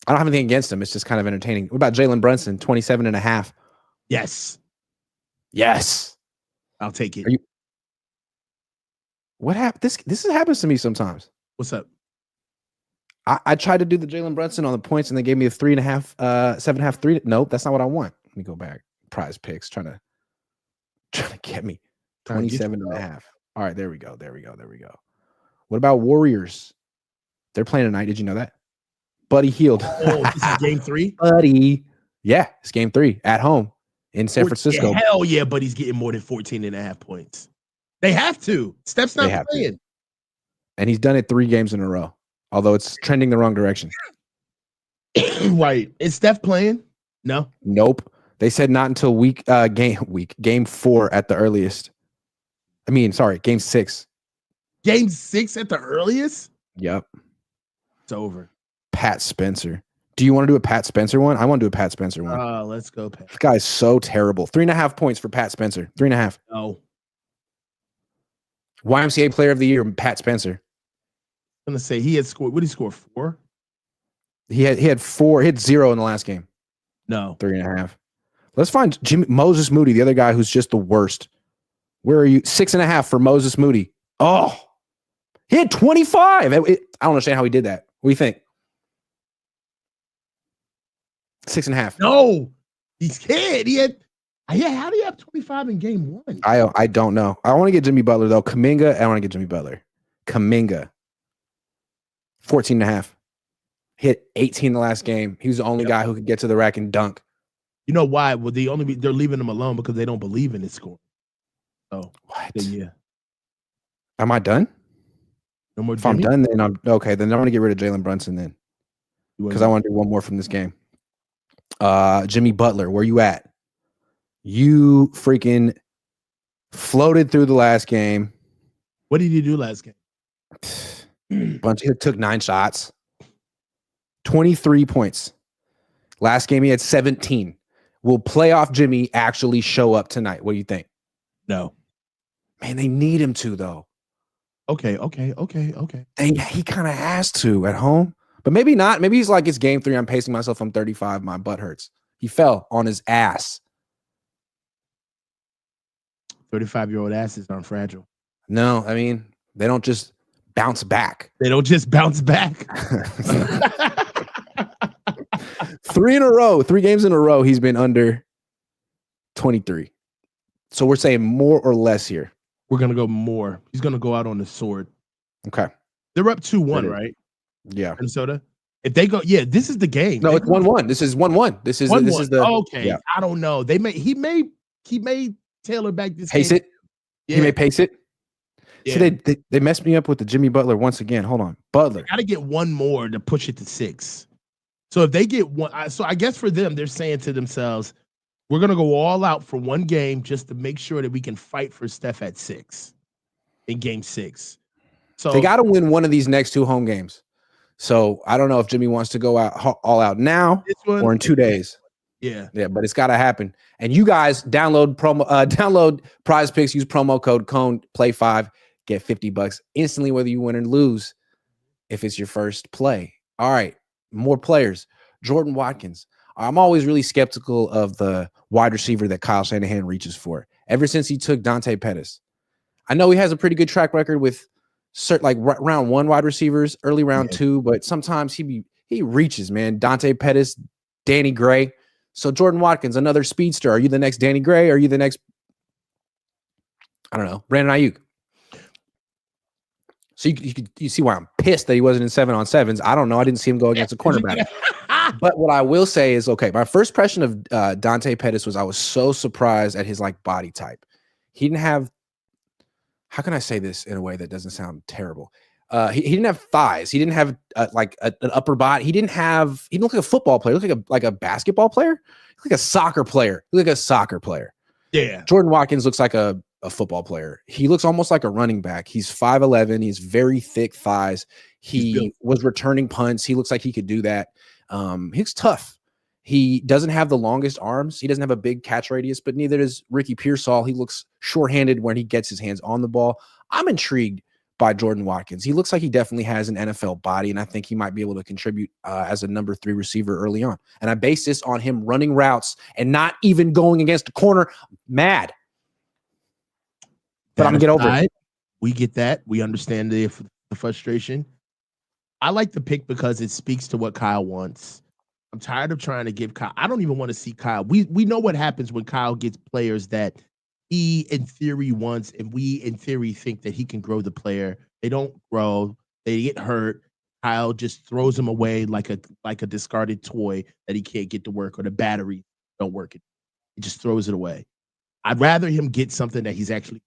I don't have anything against him. It's just kind of entertaining. What about Jalen Brunson, 27.5? Yes. Yes. I'll take it. What happened? This happens to me sometimes. What's up? I tried to do the Jalen Brunson on the points, and they gave me a 3.5, 7.5, 3. Nope, that's not what I want. Let me go back. PrizePicks trying to get me 27.5. All right, there we go. What about Warriors? They're playing tonight. Did you know that? Buddy Hield. Oh, this is game 3? Buddy. Yeah, it's game 3 at home in San Francisco. Hell yeah, but he's getting more than 14.5 points. They have to. Steph's not playing. And he's done it 3 games in a row, although it's trending the wrong direction. Right. Is Steph playing? No. Nope. They said not until game 4 at the earliest. I mean, sorry, game 6. Game 6 at the earliest? Yep. It's over. Pat Spencer. Do you want to do a Pat Spencer one? I want to do a Pat Spencer one. Let's go, Pat. This guy's so terrible. 3.5 points for Pat Spencer. 3.5. No. YMCA Player of the Year, Pat Spencer. I'm gonna say he had scored. What did he score? 4? He had 4. He had 0 in the last game. No. 3.5. Let's find Moses Moody, the other guy who's just the worst. Where are you? 6.5 for Moses Moody. Oh, he had 25. I don't understand how he did that. What do you think? 6.5. No, he can't. How do you have 25 in game 1? I don't know. I want to get Jimmy Butler though. Kuminga. I want to get Jimmy Butler. Kuminga. 14.5. Hit 18 the last game. He was the only guy who could get to the rack and dunk. You know why? Well, they're leaving him alone because they don't believe in his score. Oh, what? Yeah. Am I done? No more. If Jimmy? I'm done, then I'm okay. Then I'm gonna get rid of Jalen Brunson then, because I want to do one more from this game. Jimmy Butler, where you at? You freaking floated through the last game. What did you do last game? He took 9 shots, 23 points. Last game he had 17. Will playoff Jimmy actually show up tonight? What do you think? No. Man, they need him to though. Okay. He kind of has to at home, but maybe not. Maybe he's like, it's game 3. I'm pacing myself from 35. My butt hurts. He fell on his ass. 35-year-old asses aren't fragile. No, I mean, they don't just bounce back. 3 in a row, 3 games in a row, he's been under 23. So we're saying more or less here. We're going to go more. He's going to go out on the sword. Okay. They're up 2-1, right? Yeah. Minnesota. If they go, this is the game. No, it's 1-1. This is 1-1. This is the okay. Yeah. I don't know. He may tailor back this pace game. It. Yeah. He may pace it. Yeah. See, they messed me up with the Jimmy Butler once again. Hold on. Butler. Got to get one more to push it to 6. So if they get one, so I guess for them, they're saying to themselves, we're going to go all out for one game just to make sure that we can fight for Steph at 6 in game 6. So they got to win one of these next 2 home games. So I don't know if Jimmy wants to go out all out now or in 2 days. Yeah, but it's got to happen. And you guys download PrizePicks, use promo code Cohn, play 5, get $50 instantly, whether you win or lose. If it's your first play. All right, more players. Jordan Watkins. I'm always really skeptical of the wide receiver that Kyle Shanahan reaches for. Ever since he took Dante Pettis, I know he has a pretty good track record with round 1 wide receivers, early round 2, but sometimes he reaches, man. Dante Pettis, Danny Gray. So Jordan Watkins, another speedster. Are you the next Danny Gray? Are you the next, I don't know, Brandon Ayuk? So you see why I'm pissed that he wasn't in 7-on-7s. I don't know. I didn't see him go against a cornerback. But what I will say is, okay, my first impression of Dante Pettis was I was so surprised at his body type. He didn't have, how can I say this in a way that doesn't sound terrible? He didn't have thighs. He didn't have like an upper body. He didn't look like a football player. He looked like a basketball player. He looked like a soccer player. He looked like a soccer player. Yeah. Jordan Watkins looks like a football player. He looks almost like a running back. He's 5'11". He's very thick thighs. He was returning punts. He looks like he could do that. He looks tough. He doesn't have the longest arms. He doesn't have a big catch radius, but neither does Ricky Pearsall. He looks shorthanded when he gets his hands on the ball. I'm intrigued by Jordan Watkins. He looks like he definitely has an NFL body, and I think he might be able to contribute as a number 3 receiver early on. And I base this on him running routes and not even going against the corner. Mad. But I'm going to get over it. We get that. We understand the frustration. I like the pick because it speaks to what Kyle wants. I'm tired of trying to give Kyle. I don't even want to see Kyle. We know what happens when Kyle gets players that he, in theory, wants, and we, in theory, think that he can grow the player. They don't grow. They get hurt. Kyle just throws them away like a discarded toy that he can't get to work, or the battery don't work. He just throws it away. I'd rather him get something that he's actually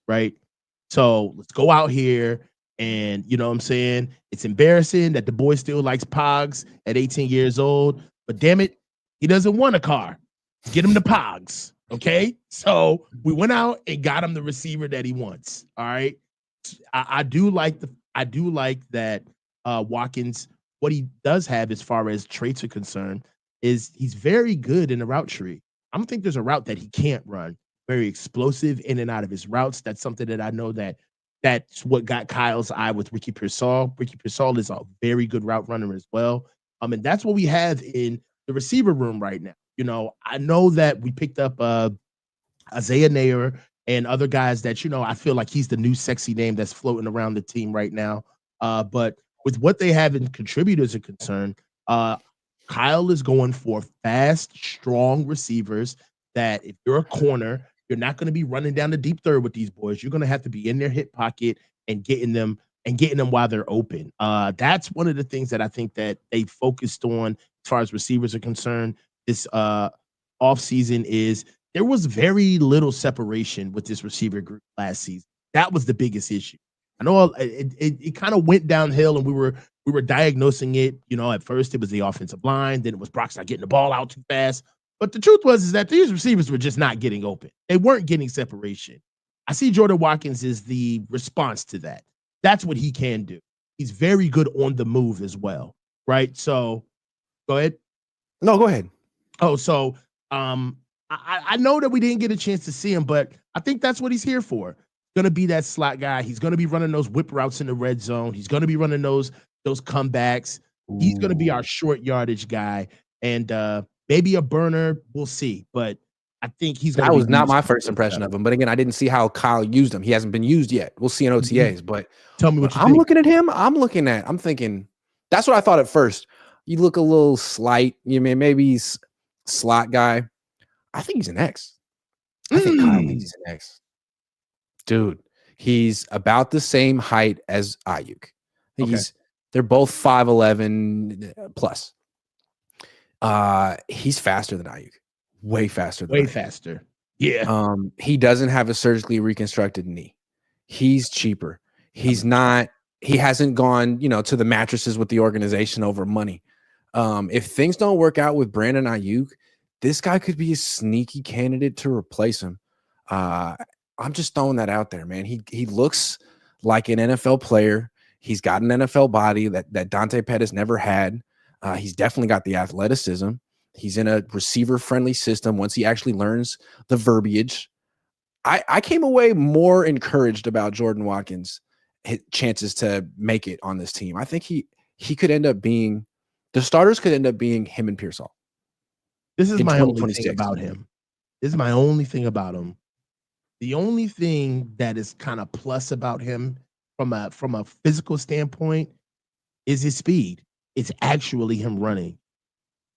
right. So let's go out here. And you know what I'm saying? It's embarrassing that the boy still likes Pogs at 18 years old, but damn it, he doesn't want a car. Get him the Pogs. Okay. So we went out and got him the receiver that he wants. All right. I do like that Watkins, what he does have as far as traits are concerned, is he's very good in the route tree. I don't think there's a route that he can't run. Very explosive in and out of his routes. That's something that I know that's what got Kyle's eye with Ricky Pearsall. Ricky Pearsall is a very good route runner as well. And that's what we have in the receiver room right now. You know, I know that we picked up Isaiah Neyor and other guys that, you know, I feel like he's the new sexy name that's floating around the team right now. But with what they have in contributors are concerned, Kyle is going for fast, strong receivers that if you're a corner, you're not going to be running down the deep third with these boys. You're going to have to be in their hip pocket and getting them while they're open. That's one of the things that I think that they focused on as far as receivers are concerned this offseason is there was very little separation with this receiver group last season. That was the biggest issue. I know it kind of went downhill, and we were diagnosing it. You know, at first it was the offensive line, then it was Brock's not getting the ball out too fast. But the truth is that these receivers were just not getting open. They weren't getting separation. I see Jordan Watkins is the response to that. That's what he can do. He's very good on the move as well, right? So, go ahead. No, go ahead. Oh, so I know that we didn't get a chance to see him, but I think that's what he's here for. Going to be that slot guy. He's going to be running those whip routes in the red zone. He's going to be running those comebacks. He's going to be our short yardage guy, and maybe a burner. We'll see, but I think he's going to. That was not my first impression of him, but again, I didn't see how Kyle used him. He hasn't been used yet. We'll see in OTAs, but tell me what you I'm think. looking at him. I'm thinking that's what I thought at first. You look a little slight. You mean maybe he's slot guy. I think he's an X. I think Kyle thinks he's an X. Dude, he's about the same height as Ayuk. They're both 5'11" plus. He's faster than Ayuk. Way faster than Way Ayuk. faster. Yeah. He doesn't have a surgically reconstructed knee. He's cheaper. He's not, he hasn't gone, to the mattresses with the organization over money. If things don't work out with Brandon Ayuk, this guy could be a sneaky candidate to replace him. I'm just throwing that out there, man. He looks like an NFL player. He's got an NFL body that Dante Pettis never had. He's definitely got the athleticism. He's in a receiver-friendly system once he actually learns the verbiage. I came away more encouraged about Jordan Watkins' chances to make it on this team. I think he could end up being – the starters could end up being him and Pearsall. This is my only thing about him. The only thing that is kind of plus about him from a physical standpoint is his speed. It's actually him running.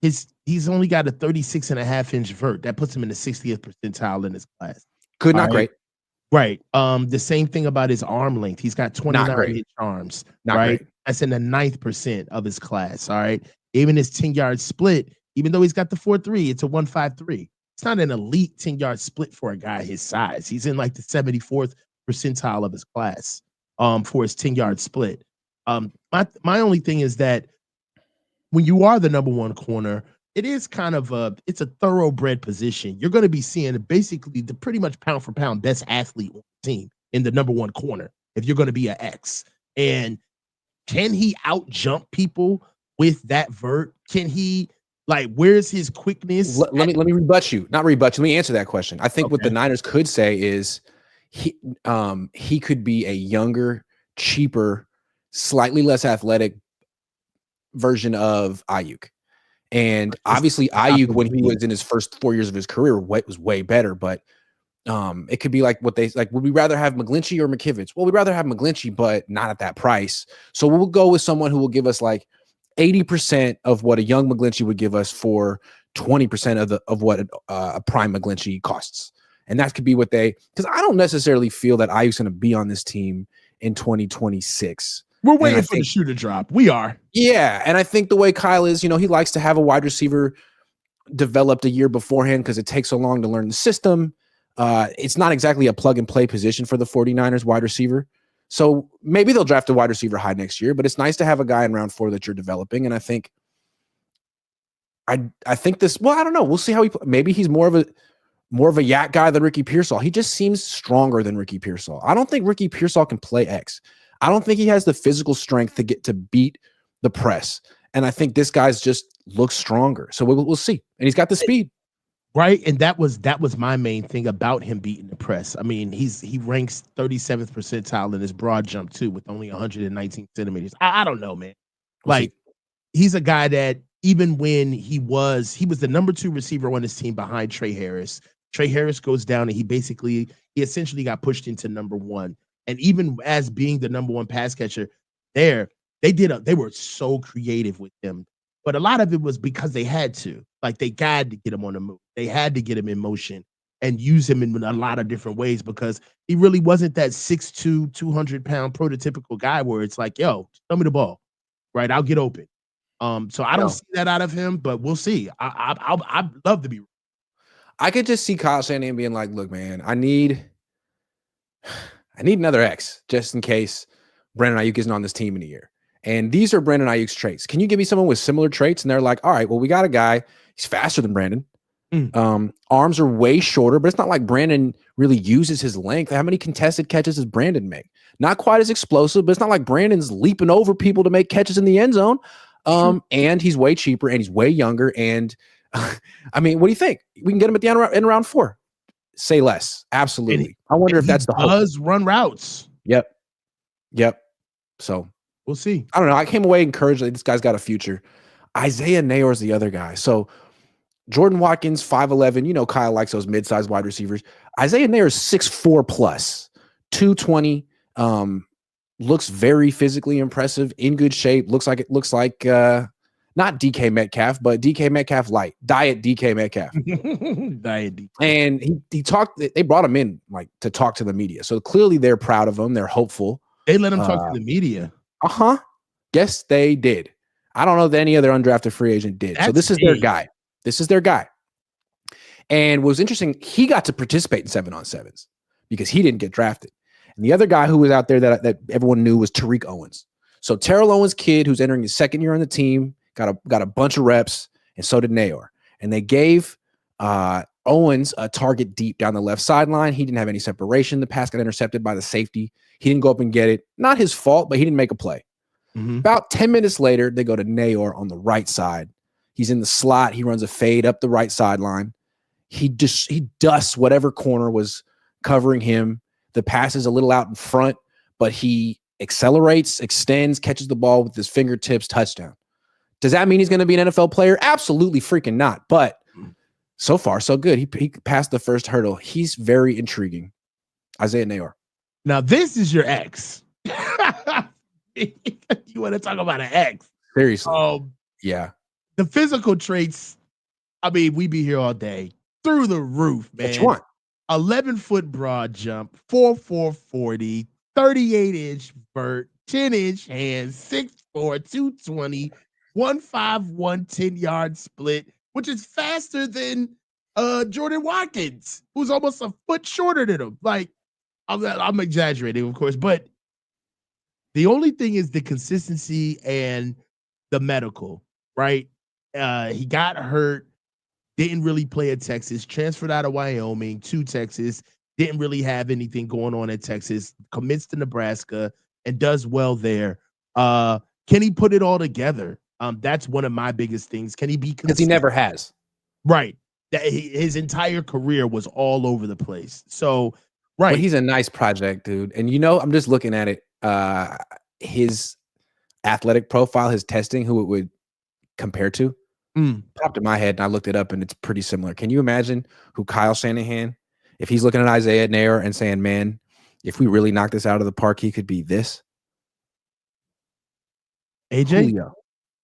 He's only got a 36.5-inch vert. That puts him in the 60th percentile in his class. Good, not great. Right. The same thing about his arm length. He's got 29-inch arms. Not right. Great. That's in the 9th percent of his class. All right. Even his 10-yard split, even though he's got the 4.3, it's a 1.53. It's not an elite 10-yard split for a guy his size. He's in like the 74th percentile of his class. for his 10-yard split. My only thing is that when you are the number one corner, it is kind of it's a thoroughbred position. You're going to be seeing basically the pretty much pound for pound best athlete on the team in the number one corner if you're going to be an X. And can he out jump people with that vert? Can he, like, where's his quickness? Let me rebut you. Not rebut you. Let me answer that question. I think what the Niners could say is he could be a younger, cheaper, slightly less athletic version of Ayuk. And obviously Ayuk, when he was in his first 4 years of his career, was way better. But it could be like what they like. Would we rather have McGlinchey or McKivitz? Well, we'd rather have McGlinchey, but not at that price. So we'll go with someone who will give us like 80% of what a young McGlinchey would give us for 20% of what a prime McGlinchey costs. And that could be what because I don't necessarily feel that Ayuk's going to be on this team in 2026. We're waiting for the shoe to drop. We are. Yeah. And I think the way Kyle is, he likes to have a wide receiver developed a year beforehand because it takes so long to learn the system. It's not exactly a plug and play position for the 49ers wide receiver. So maybe they'll draft a wide receiver high next year, but it's nice to have a guy in round 4 that you're developing. And I think this, well, I don't know. We'll see how maybe he's more of a yak guy than Ricky Pearsall. He just seems stronger than Ricky Pearsall. I don't think Ricky Pearsall can play X. I don't think he has the physical strength to beat the press. And I think this guy's just looks stronger. So we'll see. And he's got the speed. Right. And that was my main thing about him beating the press. I mean, he ranks 37th percentile in his broad jump too, with only 119 centimeters. I don't know, man. Like, he's a guy that even when he was the number 2 receiver on his team behind Trey Harris. Trey Harris goes down and he essentially got pushed into number 1. And even as being the number 1 pass catcher there, they were so creative with him. But a lot of it was because they had to. Like, they had to get him on the move. They had to get him in motion and use him in a lot of different ways because he really wasn't that 6'2", 200-pound prototypical guy where it's like, yo, throw me the ball, right? I'll get open. So I don't see that out of him, but we'll see. I'd love to be. I could just see Kyle Shanahan being like, look, man, I need another X just in case Brandon Ayuk isn't on this team in a year. And these are Brandon Ayuk's traits. Can you give me someone with similar traits? And they're like, all right, well, we got a guy. He's faster than Brandon. Arms are way shorter, but it's not like Brandon really uses his length. How many contested catches does Brandon make? Not quite as explosive, but it's not like Brandon's leaping over people to make catches in the end zone. And he's way cheaper and he's way younger. And I mean, what do you think? We can get him at the end of round 4. Say less. Absolutely. I wonder if that's the hope. Does run routes. Yep. So we'll see. I don't know. I came away encouraged that this guy's got a future. Isaiah Neyor is the other guy. So Jordan Watkins, 5'11". Kyle likes those mid-sized wide receivers. Isaiah Neyor is 6'4 plus, 220. Looks very physically impressive, in good shape. Looks like not DK Metcalf, but DK Metcalf light. Diet DK Metcalf. Diet DK. And he talked. They brought him in to talk to the media. So clearly they're proud of him. They're hopeful. They let him talk to the media. Yes, they did. I don't know that any other undrafted free agent did. So this is their guy. And what was interesting, he got to participate in 7-on-7s because he didn't get drafted. And the other guy who was out there that everyone knew was Tariq Owens. So Terrell Owens' kid, who's entering his second year on the team, got a bunch of reps, and so did Neyor. And they gave Owens a target deep down the left sideline. He didn't have any separation. The pass got intercepted by the safety. He didn't go up and get it. Not his fault, but he didn't make a play. About 10 minutes later, they go to Neyor on the right side. He's in the slot. He runs a fade up the right sideline. He dusts whatever corner was covering him. The pass is a little out in front, but he accelerates, extends, catches the ball with his fingertips, touchdown. Does that mean he's going to be an NFL player? Absolutely freaking not. But so far, so good. He passed the first hurdle. He's very intriguing. Isaiah Neyor. Now, this is your ex. You want to talk about an ex? Seriously. Yeah. The physical traits, I mean, we be here all day. Through the roof, man. What you want? 11-foot broad jump, 4'4", 40, 38-inch vert, 10-inch hands, 6'4", 220, 151, 10-yard split, which is faster than Jordan Watkins, who's almost a foot shorter than him. Like, I'm exaggerating, of course, but The only thing is the consistency and the medical, right? He got hurt, didn't really play at Texas, transferred out of Wyoming to Texas, didn't really have anything going on at Texas, commits to Nebraska and does well there. Can he put it all together? That's one of my biggest things. Can he be consistent? Because he never has. Right. His entire career was all over the place. So, right. But he's a nice project, dude. And I'm just looking at it. His athletic profile, his testing, who it would compare to, popped in my head, and I looked it up, and it's pretty similar. Can you imagine who Kyle Shanahan, if he's looking at Isaiah Neyor and saying, man, if we really knock this out of the park, he could be this? AJ?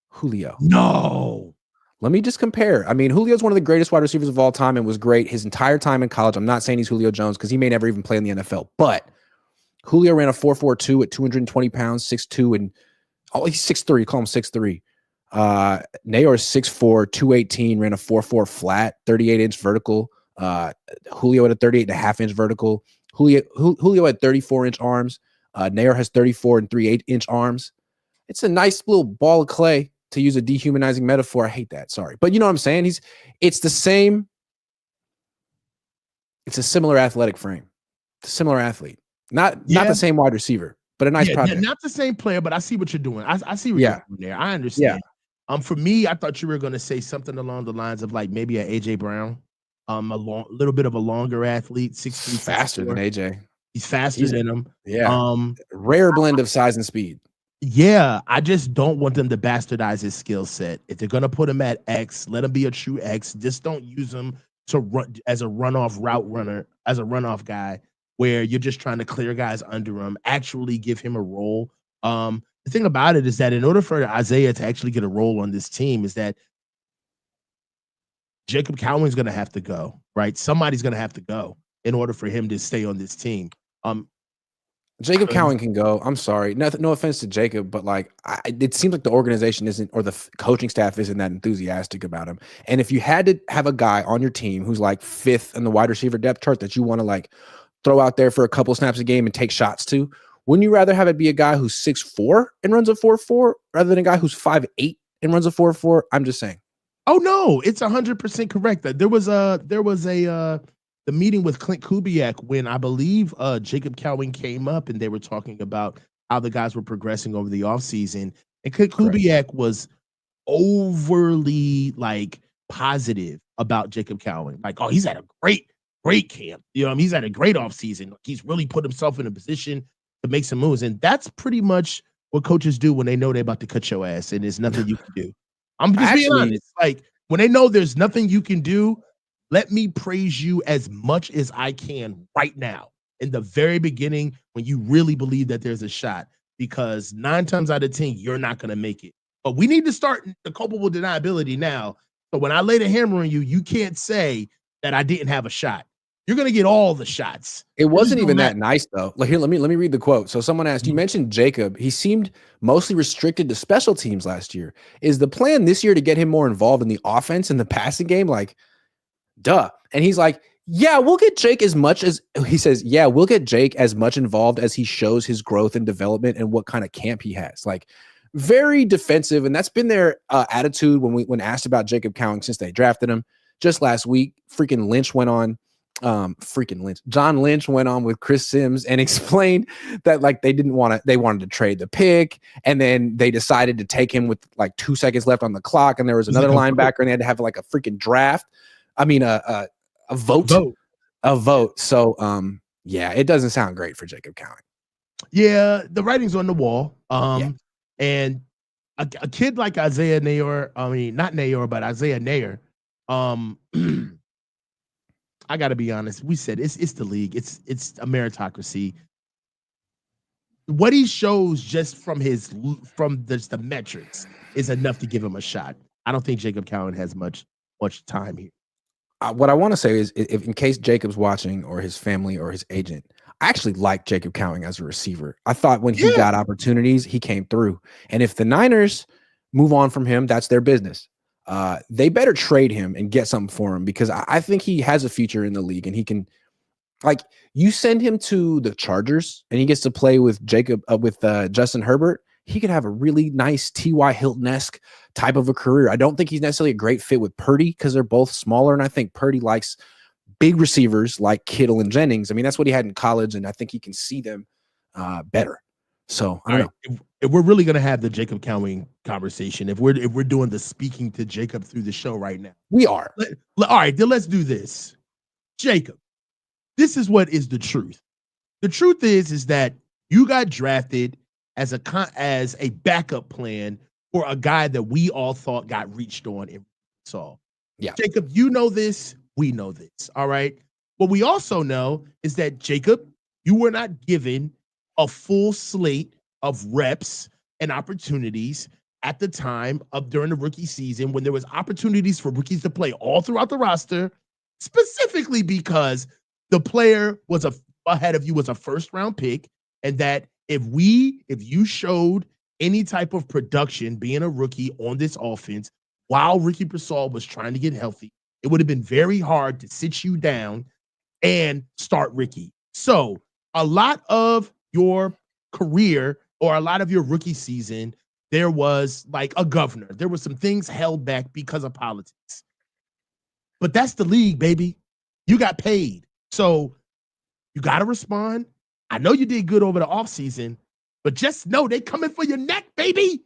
Julio. No. Let me just compare. I mean, Julio's one of the greatest wide receivers of all time and was great his entire time in college. I'm not saying he's Julio Jones because he may never even play in the NFL, but Julio ran a 4.42 at 220 pounds, 6'2", and he's 6'3". Call him 6'3". Neyor is 6'4", 218, ran a 4.4 flat, 38-inch vertical. Julio had a 38.5-inch vertical. Julio had 34-inch arms. Neyor has 34 and 3/8-inch arms. It's a nice little ball of clay, to use a dehumanizing metaphor. I hate that. Sorry. But you know what I'm saying? It's the same. It's a similar athletic frame. Similar athlete. Not the same wide receiver, but a nice project. Not the same player, but I see what you're doing. I see what you're doing there. I understand. For me, I thought you were going to say something along the lines of like maybe a AJ Brown, little bit of a longer athlete, 6'3", faster than AJ. He's faster than him. Yeah. Rare blend of size and speed. Yeah, I just don't want them to bastardize his skill set. If they're gonna put him at X, let him be a true X. Just don't use him to run as a runoff route runner, as a runoff guy, where you're just trying to clear guys under him. Actually, give him a role. The thing about it is that in order for Isaiah to actually get a role on this team, is that Jacob Cowing's gonna have to go, right? Somebody's gonna have to go in order for him to stay on this team. Jacob Cowing can go. I'm sorry. No offense to Jacob, but it seems like the organization isn't, or the coaching staff isn't that enthusiastic about him. And if you had to have a guy on your team who's like 5th in the wide receiver depth chart that you want to like throw out there for a couple snaps a game and take shots to, wouldn't you rather have it be a guy who's 6'4" and runs a 4.4 rather than a guy who's 5'8" and runs a 4.4? I'm just saying. Oh no, it's 100% correct. There was the meeting with Clint Kubiak when I believe Jacob Cowing came up and they were talking about how the guys were progressing over the offseason. And Clint Kubiak was overly like positive about Jacob Cowing. Like, oh, he's had a great camp. He's had a great offseason. He's really put himself in a position to make some moves. And that's pretty much what coaches do when they know they're about to cut your ass and there's nothing you can do. I'm just being honest. Like, when they know there's nothing you can do, let me praise you as much as I can right now in the very beginning when you really believe that there's a shot, because 9 times out of 10, you're not going to make it. But we need to start the culpable deniability now. So when I lay the hammer on you, you can't say that I didn't have a shot. You're going to get all the shots. It wasn't even that nice, though. Like, here, let me read the quote. So someone asked, you mentioned Jacob. He seemed mostly restricted to special teams last year. Is the plan this year to get him more involved in the offense and the passing game? Like, duh. And he's like, yeah, we'll get Jake as much as he says. Yeah, we'll get Jake as much involved as he shows his growth and development and what kind of camp he has. Like, very defensive. And that's been their attitude when asked about Jacob Cowing since they drafted him. Just last week, freaking Lynch went on. John Lynch went on with Chris Sims and explained that like they wanted to trade the pick, and then they decided to take him with like 2 seconds left on the clock, and there was another linebacker, and they had to have like a freaking draft. I mean, a vote. So, yeah, it doesn't sound great for Jacob Cowing. Yeah, the writing's on the wall. And a kid like Isaiah Neyor, I mean, not Neyor, but Isaiah Neyor, I got to be honest. We said it's the league. It's a meritocracy. What he shows just from the metrics is enough to give him a shot. I don't think Jacob Cowing has much time here. What I want to say is, if in case Jacob's watching, or his family or his agent, I actually like Jacob Cowing as a receiver. I thought when he got opportunities, he came through. And if the Niners move on from him, that's their business. They better trade him and get something for him, because I think he has a future in the league, and he can Like, you send him to the Chargers and he gets to play with Justin Herbert. He could have a really nice T.Y. Hilton-esque type of a career. I don't think he's necessarily a great fit with Purdy because they're both smaller, and I think Purdy likes big receivers like Kittle and Jennings. I mean, that's what he had in college, and I think he can see them better. So I don't know. If we're really gonna have the Jacob Cowing conversation, if we're doing the speaking to Jacob through the show right now, we are. All right, then let's do this. Jacob, this is what is the truth. The truth is that you got drafted as a backup plan for a guy that we all thought got reached on in Saul. Yeah. Jacob, you know this. We know this. All right. What we also know is that, Jacob, you were not given a full slate of reps and opportunities at the time of during the rookie season when there was opportunities for rookies to play all throughout the roster, specifically because the player was ahead of you was a first-round pick, and that if you showed any type of production being a rookie on this offense while Ricky Pearsall was trying to get healthy, it would have been very hard to sit you down and start Ricky. So a lot of your career or a lot of your rookie season, there was like a governor. There were some things held back because of politics. But that's the league, baby. You got paid. So you got to respond. I know you did good over the offseason, but just know they coming for your neck, baby.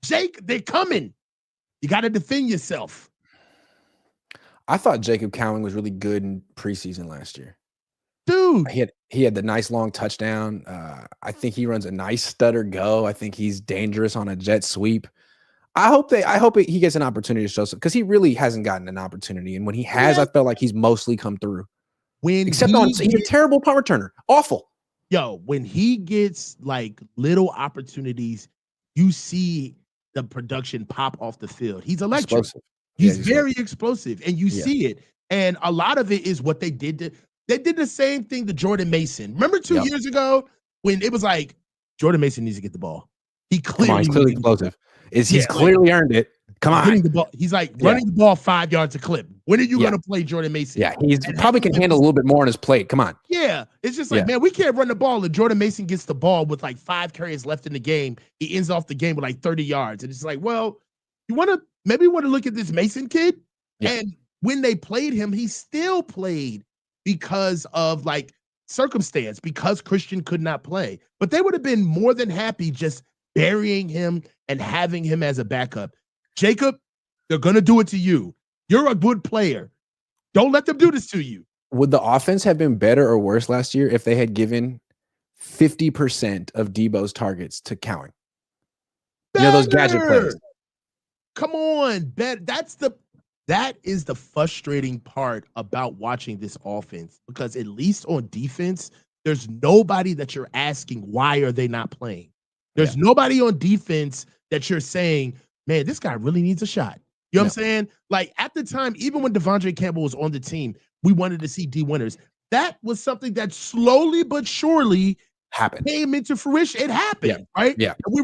Jake, they're coming. You got to defend yourself. I thought Jacob Cowing was really good in preseason last year. Dude. He had the nice long touchdown. I think he runs a nice stutter go. I think he's dangerous on a jet sweep. I hope he gets an opportunity to show some, because he really hasn't gotten an opportunity. And when he has, I felt like he's mostly come through. He's a terrible punt returner. Awful. Yo, when he gets like little opportunities, you see the production pop off the field. He's electric. Explosive. He's very explosive, and you see it. And a lot of it is what they did. They did the same thing to Jordan Mason. Remember 2 years ago when it was like, Jordan Mason needs to get the ball. He's clearly explosive. He's clearly earned it. Come on. Hitting the ball. He's like running the ball 5 yards a clip. When are you going to play Jordan Mason? Yeah, he probably can handle a little bit more on his plate. Come on. Yeah, it's just like, man, we can't run the ball. And Jordan Mason gets the ball with like 5 carries left in the game. He ends off the game with like 30 yards. And it's like, well, you want to look at this Mason kid? Yeah. And when they played him, he still played because of like circumstance, because Christian could not play. But they would have been more than happy just burying him and having him as a backup. Jacob, they're going to do it to you. You're a good player. Don't let them do this to you. Would the offense have been better or worse last year if they had given 50% of Debo's targets to Cowing? You know, those gadget plays. Come on, that is the frustrating part about watching this offense, because at least on defense, there's nobody that you're asking, why are they not playing? There's nobody on defense that you're saying, man, this guy really needs a shot. You know what I'm saying? Like at the time, even when Devondre Campbell was on the team, we wanted to see D Winters. That was something that slowly but surely came into fruition. It happened, right? Yeah. And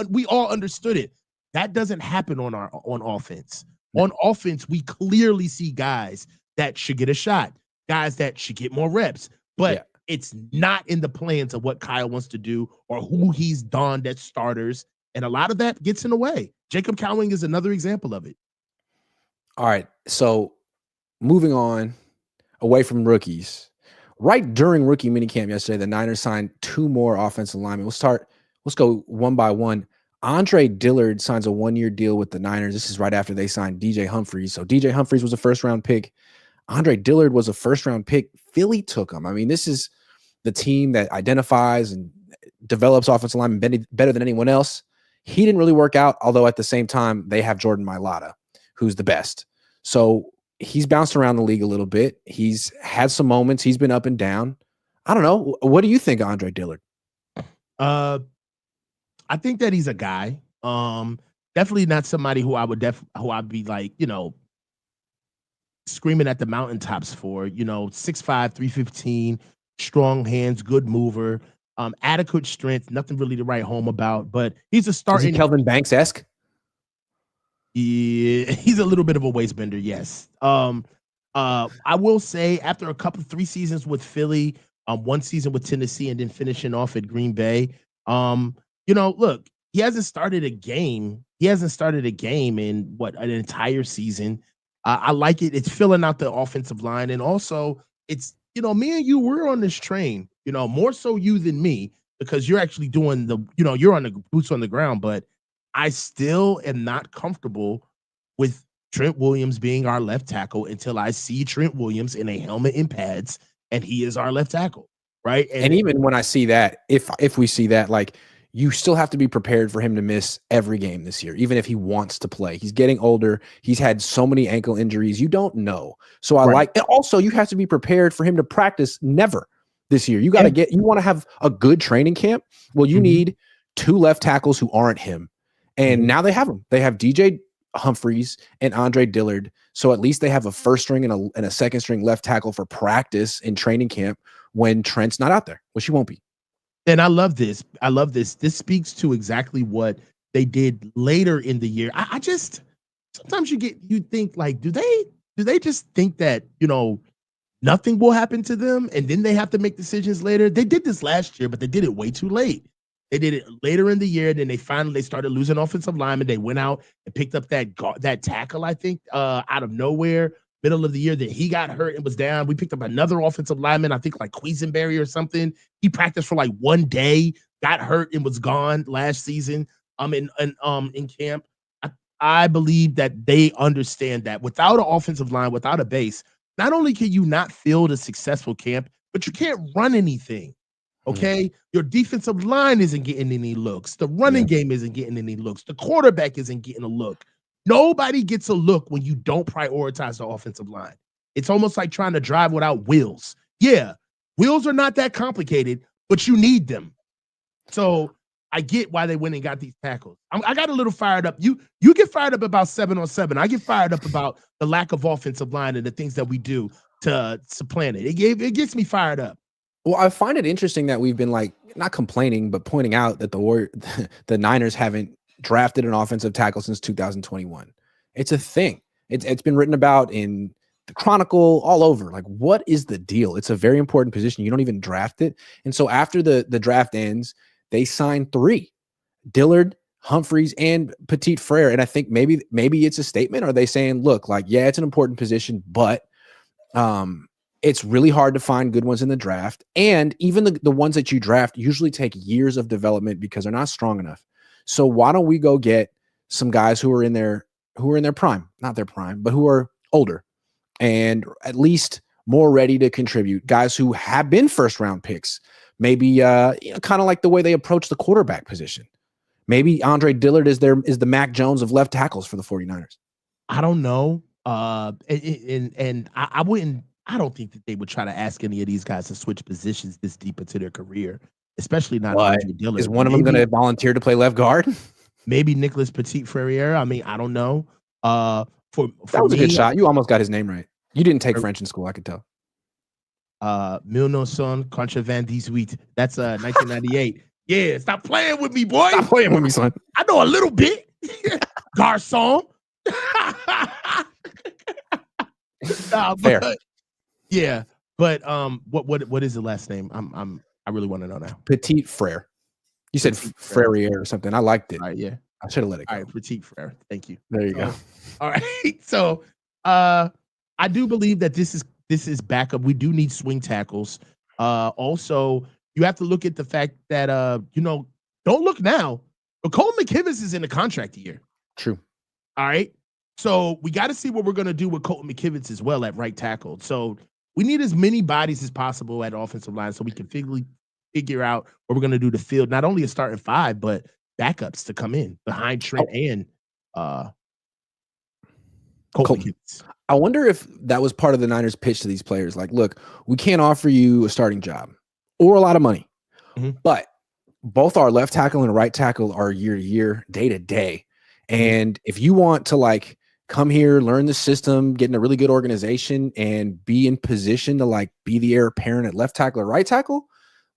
we all understood it. That doesn't happen on offense. On offense, we clearly see guys that should get a shot, guys that should get more reps, but it's not in the plans of what Kyle wants to do or who he's donned at starters. And a lot of that gets in the way. Jacob Cowing is another example of it. All right. So moving on away from rookies, right during rookie minicamp yesterday, the Niners signed 2 more offensive linemen. Let's go one by one. Andre Dillard signs a 1-year deal with the Niners. This is right after they signed DJ Humphries. So DJ Humphries was a first-round pick. Andre Dillard was a first-round pick. Philly took him. I mean, this is the team that identifies and develops offensive linemen better than anyone else. He didn't really work out, although at the same time, they have Jordan Mailata, who's the best. So he's bounced around the league a little bit. He's had some moments. He's been up and down. I don't know. What do you think of Andre Dillard? I think that he's a guy. Definitely not somebody who I'd be like, screaming at the mountaintops for. 6'5", 315, strong hands, good mover, adequate strength, nothing really to write home about. But he's a starting. Is he Kelvin Banks-esque? Yeah, he's a little bit of a waist bender, yes. I will say after 3 seasons with Philly, 1 season with Tennessee, and then finishing off at Green Bay, look, he hasn't started a game. He hasn't started a game in an entire season. I like it. It's filling out the offensive line, and also it's me and you, we're on this train. More so you than me because you're actually doing you're on the boots on the ground. But I still am not comfortable with Trent Williams being our left tackle until I see Trent Williams in a helmet and pads, and he is our left tackle, right? And even when I see that, if we see that, like, you still have to be prepared for him to miss every game this year, even if he wants to play. He's getting older. He's had so many ankle injuries. You don't know. So and also you have to be prepared for him to practice never this year. You got to you want to have a good training camp. Well, you need 2 left tackles who aren't him. And now they have them. They have DJ Humphries and Andre Dillard. So at least they have a first string and a second string left tackle for practice in training camp when Trent's not out there, which he won't be. And I love this. This speaks to exactly what they did later in the year. I just sometimes you think like, do they just think that nothing will happen to them and then they have to make decisions later? They did this last year, but they did it way too late. They did it later in the year. Then they started losing offensive linemen. They went out and picked up that tackle, I think, out of nowhere, middle of the year, that he got hurt and was down. We picked up another offensive lineman, I think like Quisenberry or something. He practiced for like 1 day, got hurt and was gone last season. In camp. I believe that they understand that without an offensive line, without a base, not only can you not field a successful camp, but you can't run anything. Okay, your defensive line isn't getting any looks. The running game isn't getting any looks. The quarterback isn't getting a look. Nobody gets a look when you don't prioritize the offensive line. It's almost like trying to drive without wheels. Yeah, wheels are not that complicated, but you need them. So I get why they went and got these tackles. I got a little fired up. You get fired up about 7-on-7. I get fired up about the lack of offensive line and the things that we do to supplant it. It gets me fired up. Well, I find it interesting that we've been like not complaining, but pointing out that the Niners haven't drafted an offensive tackle since 2021. It's a thing. It's been written about in the Chronicle, all over. Like, what is the deal? It's a very important position. You don't even draft it. And so after the draft ends, they signed 3: Dillard, Humphries, and Petit Frere. And I think maybe it's a statement. Are they saying, look, like, yeah, it's an important position, but it's really hard to find good ones in the draft. And even the ones that you draft usually take years of development because they're not strong enough. So why don't we go get some guys who are in their prime, not their prime, but who are older and at least more ready to contribute, guys who have been first round picks, maybe kind of like the way they approach the quarterback position. Maybe Andre Dillard is the Mac Jones of left tackles for the 49ers. I don't know. And I don't think that they would try to ask any of these guys to switch positions this deep into their career, especially not Andre Dillard. Is one of them going to volunteer to play left guard? Maybe Nicholas Petit Frere. I mean, I don't know. For that was a good shot. You almost got his name right. You didn't take French in school, I could tell. 1998. That's 1998. Yeah, stop playing with me, boy. Stop playing with me, son. I know a little bit. Garçon. Fair. Yeah, but what is the last name? I really want to know now. Petit Frere. You said Frere or something. I liked it. All right, yeah. I should have let it go. All right, Petit Frere. Thank you. There you go. All right. So I do believe that this is backup. We do need swing tackles. Also, you have to look at the fact that don't look now, but Cohn McKivitz is in a contract year. True. All right. So we got to see what we're going to do with Cohn McKivitz as well at right tackle. So we need as many bodies as possible at offensive line so we can figure out what we're going to do to field not only a starting 5, but backups to come in behind Trent and Cohn McKivitz. I wonder if that was part of the Niners' pitch to these players. Like, look, we can't offer you a starting job or a lot of money, but both our left tackle and right tackle are year to year, day to day. And if you want to like come here, learn the system, get in a really good organization, and be in position to like be the heir apparent at left tackle or right tackle,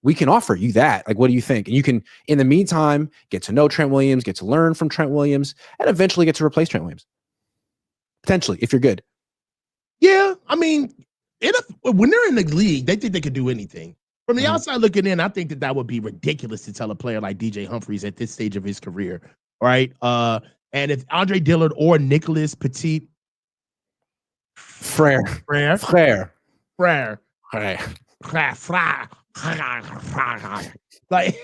we can offer you that. Like, what do you think? And you can, in the meantime, get to know Trent Williams, get to learn from Trent Williams, and eventually get to replace Trent Williams. Potentially, if you're good. Yeah, I mean, when they're in the league, they think they could do anything. From the outside looking in, I think that would be ridiculous to tell a player like DJ Humphries at this stage of his career, right? And if Andre Dillard or Nicholas Petit Frere. Like,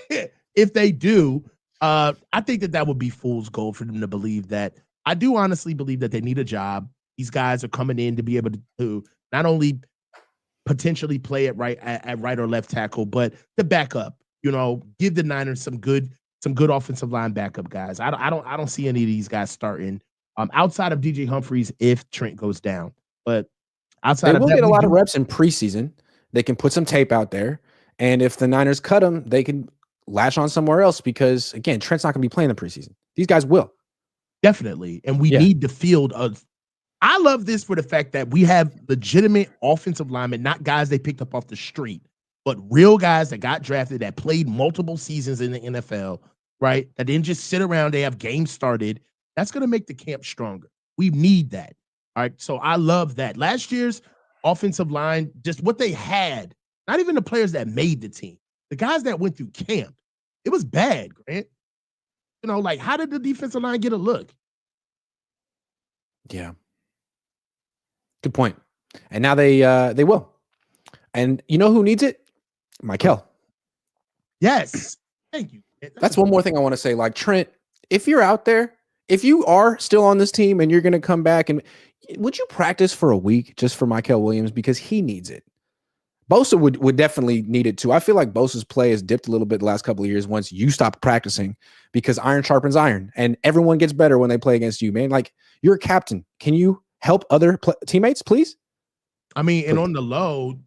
if they do, I think that would be fool's gold for them to believe that. I do honestly believe that they need a job. These guys are coming in to be able to not only potentially play at right or left tackle, but the backup. Give the Niners some good offensive line backup guys. I don't see any of these guys starting outside of DJ Humphries if Trent goes down. But outside they will of that, get a lot of reps in preseason. They can put some tape out there, and if the Niners cut him, they can latch on somewhere else because again, Trent's not going to be playing the preseason. These guys will definitely, and we need the field of. I love this for the fact that we have legitimate offensive linemen, not guys they picked up off the street, but real guys that got drafted, that played multiple seasons in the NFL, right? That didn't just sit around. They have games started. That's going to make the camp stronger. We need that. All right. So I love that. Last year's offensive line, just what they had, not even the players that made the team, the guys that went through camp, it was bad, Grant. Like, how did the defensive line get a look? Yeah. Good point. And now they will. And you know who needs it? Mykel. Yes. Thank you. That's one more thing I want to say. Like, Trent, if you're out there, if you are still on this team and you're going to come back, and would you practice for a week just for Mykel Williams? Because he needs it. Bosa would definitely need it too. I feel like Bosa's play has dipped a little bit the last couple of years once you stop practicing because iron sharpens iron and everyone gets better when they play against you, man. Like, you're a captain. Can you help other teammates, please? I mean, and on the low,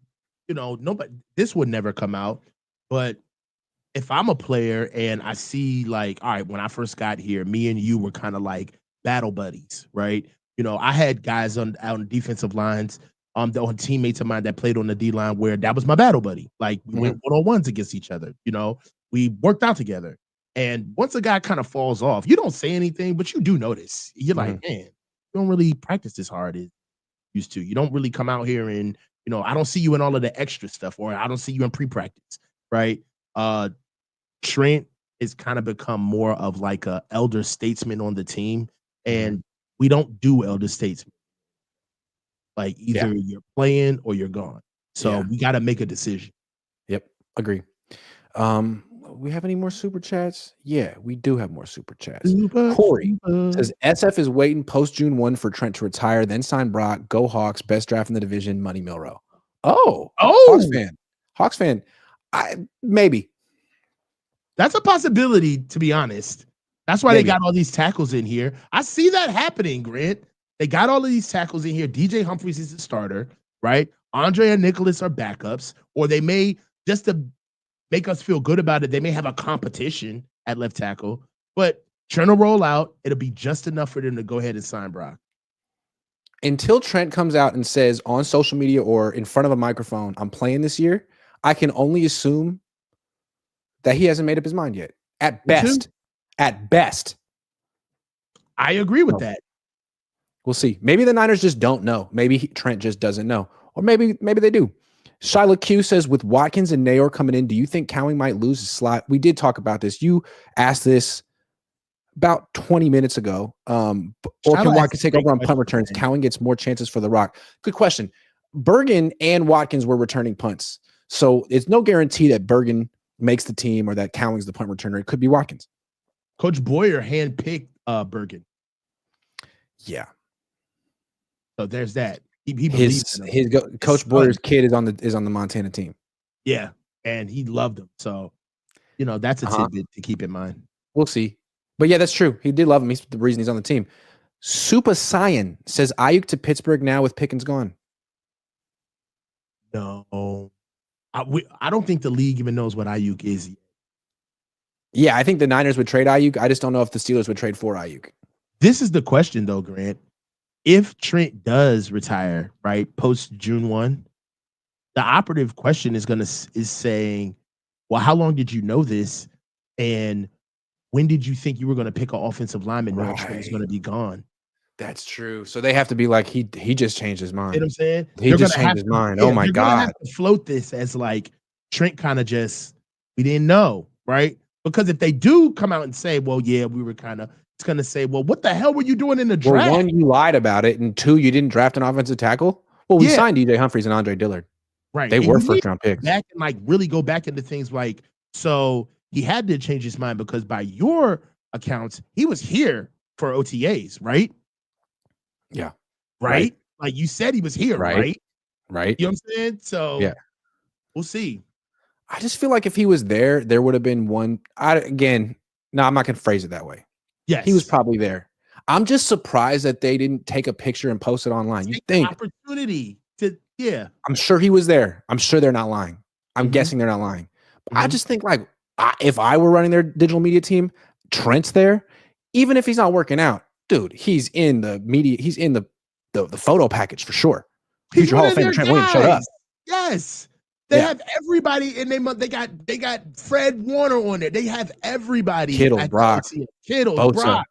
nobody, this would never come out. But if I'm a player and I see, like, all right, when I first got here, me and you were kind of like battle buddies, right? I had guys on defensive lines, on teammates of mine that played on the D line where that was my battle buddy. Like, we went one-on-ones against each other. We worked out together. And once a guy kind of falls off, you don't say anything, but you do notice. You're like, man, you don't really practice this hard as you used to. You don't really come out here and, I don't see you in all of the extra stuff, or I don't see you in pre-practice, right? Trent has kind of become more of like a elder statesman on the team, and we don't do elder statesmen. Like, either you're playing or you're gone. So we got to make a decision. Yep, agree. We have any more super chats? Yeah, we do have more super chats. Corey says SF is waiting post June 1 for Trent to retire, then sign Brock. Go Hawks, best draft in the division. Money Milrow. Oh, Hawks fan. Maybe that's a possibility. To be honest, that's why they got all these tackles in here. I see that happening, Grant. They got all of these tackles in here. DJ Humphries is the starter, right? Andre and Nicholas are backups, or they may, just to make us feel good about it, they may have a competition at left tackle, but Trent will roll out. It'll be just enough for them to go ahead and sign Brock. Until Trent comes out and says on social media or in front of a microphone, I'm playing this year, I can only assume that he hasn't made up his mind yet. At best. I agree with that. We'll see. Maybe the Niners just don't know. Maybe Trent just doesn't know. Or maybe they do. Shiloh Q says, with Watkins and Neyor coming in, do you think Cowing might lose his slot? We did talk about this. You asked this about 20 minutes ago. Or can Watkins take over on punt returns? Cowing gets more chances for the Rock. Good question. Bergen and Watkins were returning punts. So it's no guarantee that Bergen makes the team or that Cowing's the punt returner. It could be Watkins. Coach Boyer handpicked Bergen. Yeah. So there's that. He believes in him. Coach Boyer's kid is on the Montana team. Yeah, and he loved him. So, that's a tidbit to keep in mind. We'll see. But yeah, that's true. He did love him. He's the reason he's on the team. Super Saiyan says Ayuk to Pittsburgh now with Pickens gone. No. I don't think the league even knows what Ayuk is yet. Yeah, I think the Niners would trade Ayuk. I just don't know if the Steelers would trade for Ayuk. This is the question, though, Grant. If Trent does retire, right, post June 1, the operative question is saying, well, how long did you know this? And when did you think you were going to pick an offensive lineman knowing Trent was going to be gone? That's true. So they have to be like, he just changed his mind. You know what I'm saying? He just changed his mind. Oh my You're gonna God. have to float this as like Trent kind of just, we didn't know, right? Because if they do come out and say, well, yeah, we were kind of, it's gonna say, well, what the hell were you doing in the draft? Well, one, you lied about it, and two, you didn't draft an offensive tackle. Well, we signed DJ Humphries and Andre Dillard. Right. They were first round picks. Back and like really go back into things like, so he had to change his mind because by your accounts, he was here for OTAs, right? Yeah. Right? Like you said he was here, right? Right. You know what I'm saying? So yeah, we'll see. I just feel like if he was there, there would have been one. I'm not going to phrase it that way. Yes. He was probably there. I'm just surprised that they didn't take a picture and post it online. You think opportunity to, yeah. I'm sure he was there. I'm sure they're not lying. I'm guessing they're not lying. I just think like if I were running their digital media team, Trent's there, even if he's not working out, dude, he's in the media. He's in the photo package for sure. Future Hall of Famer Trent Williams showed up. Yes. They have everybody in their month. They got Fred Warner on there. They have everybody. Kittle, Brock, Brock.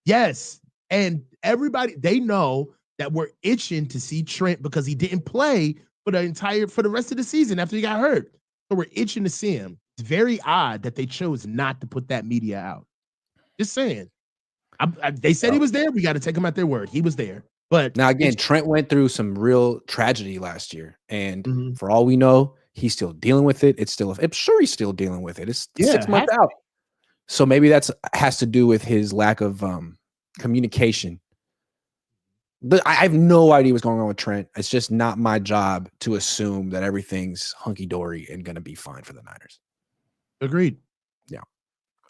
Yes. And everybody, they know that we're itching to see Trent because he didn't play for the rest of the season after he got hurt. So we're itching to see him. It's very odd that they chose not to put that media out. Just saying. They said he was there. We got to take him at their word. He was there. But now again, Trent went through some real tragedy last year, and for all we know, he's still dealing with it. I'm sure he's still dealing with it. It's 6 months out, so maybe that's has to do with his lack of communication. But I have no idea what's going on with Trent. It's just not my job to assume that everything's hunky dory and going to be fine for the Niners. Agreed. Yeah.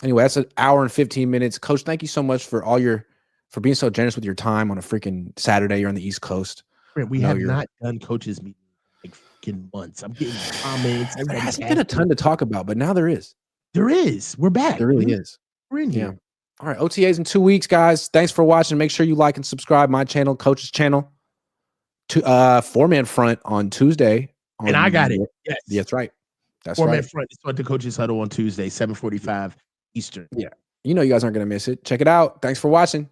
Anyway, that's an hour and 15 minutes. Coach, thank you so much for for being so generous with your time on a freaking Saturday. You're on the East Coast. We have not done coaches meeting like freaking months. I'm getting comments. There hasn't been a ton to talk about, but now there is. There is. We're back. There really is. We're in here. Yeah. All right. OTAs in 2 weeks, guys. Thanks for watching. Make sure you like and subscribe my channel, Coach's channel. Four-man front on Tuesday. And I got it. Yes. That's right. That's Four-man right. front. It's what the Coaches Huddle on Tuesday, 7:45 Eastern. Yeah. You know you guys aren't going to miss it. Check it out. Thanks for watching.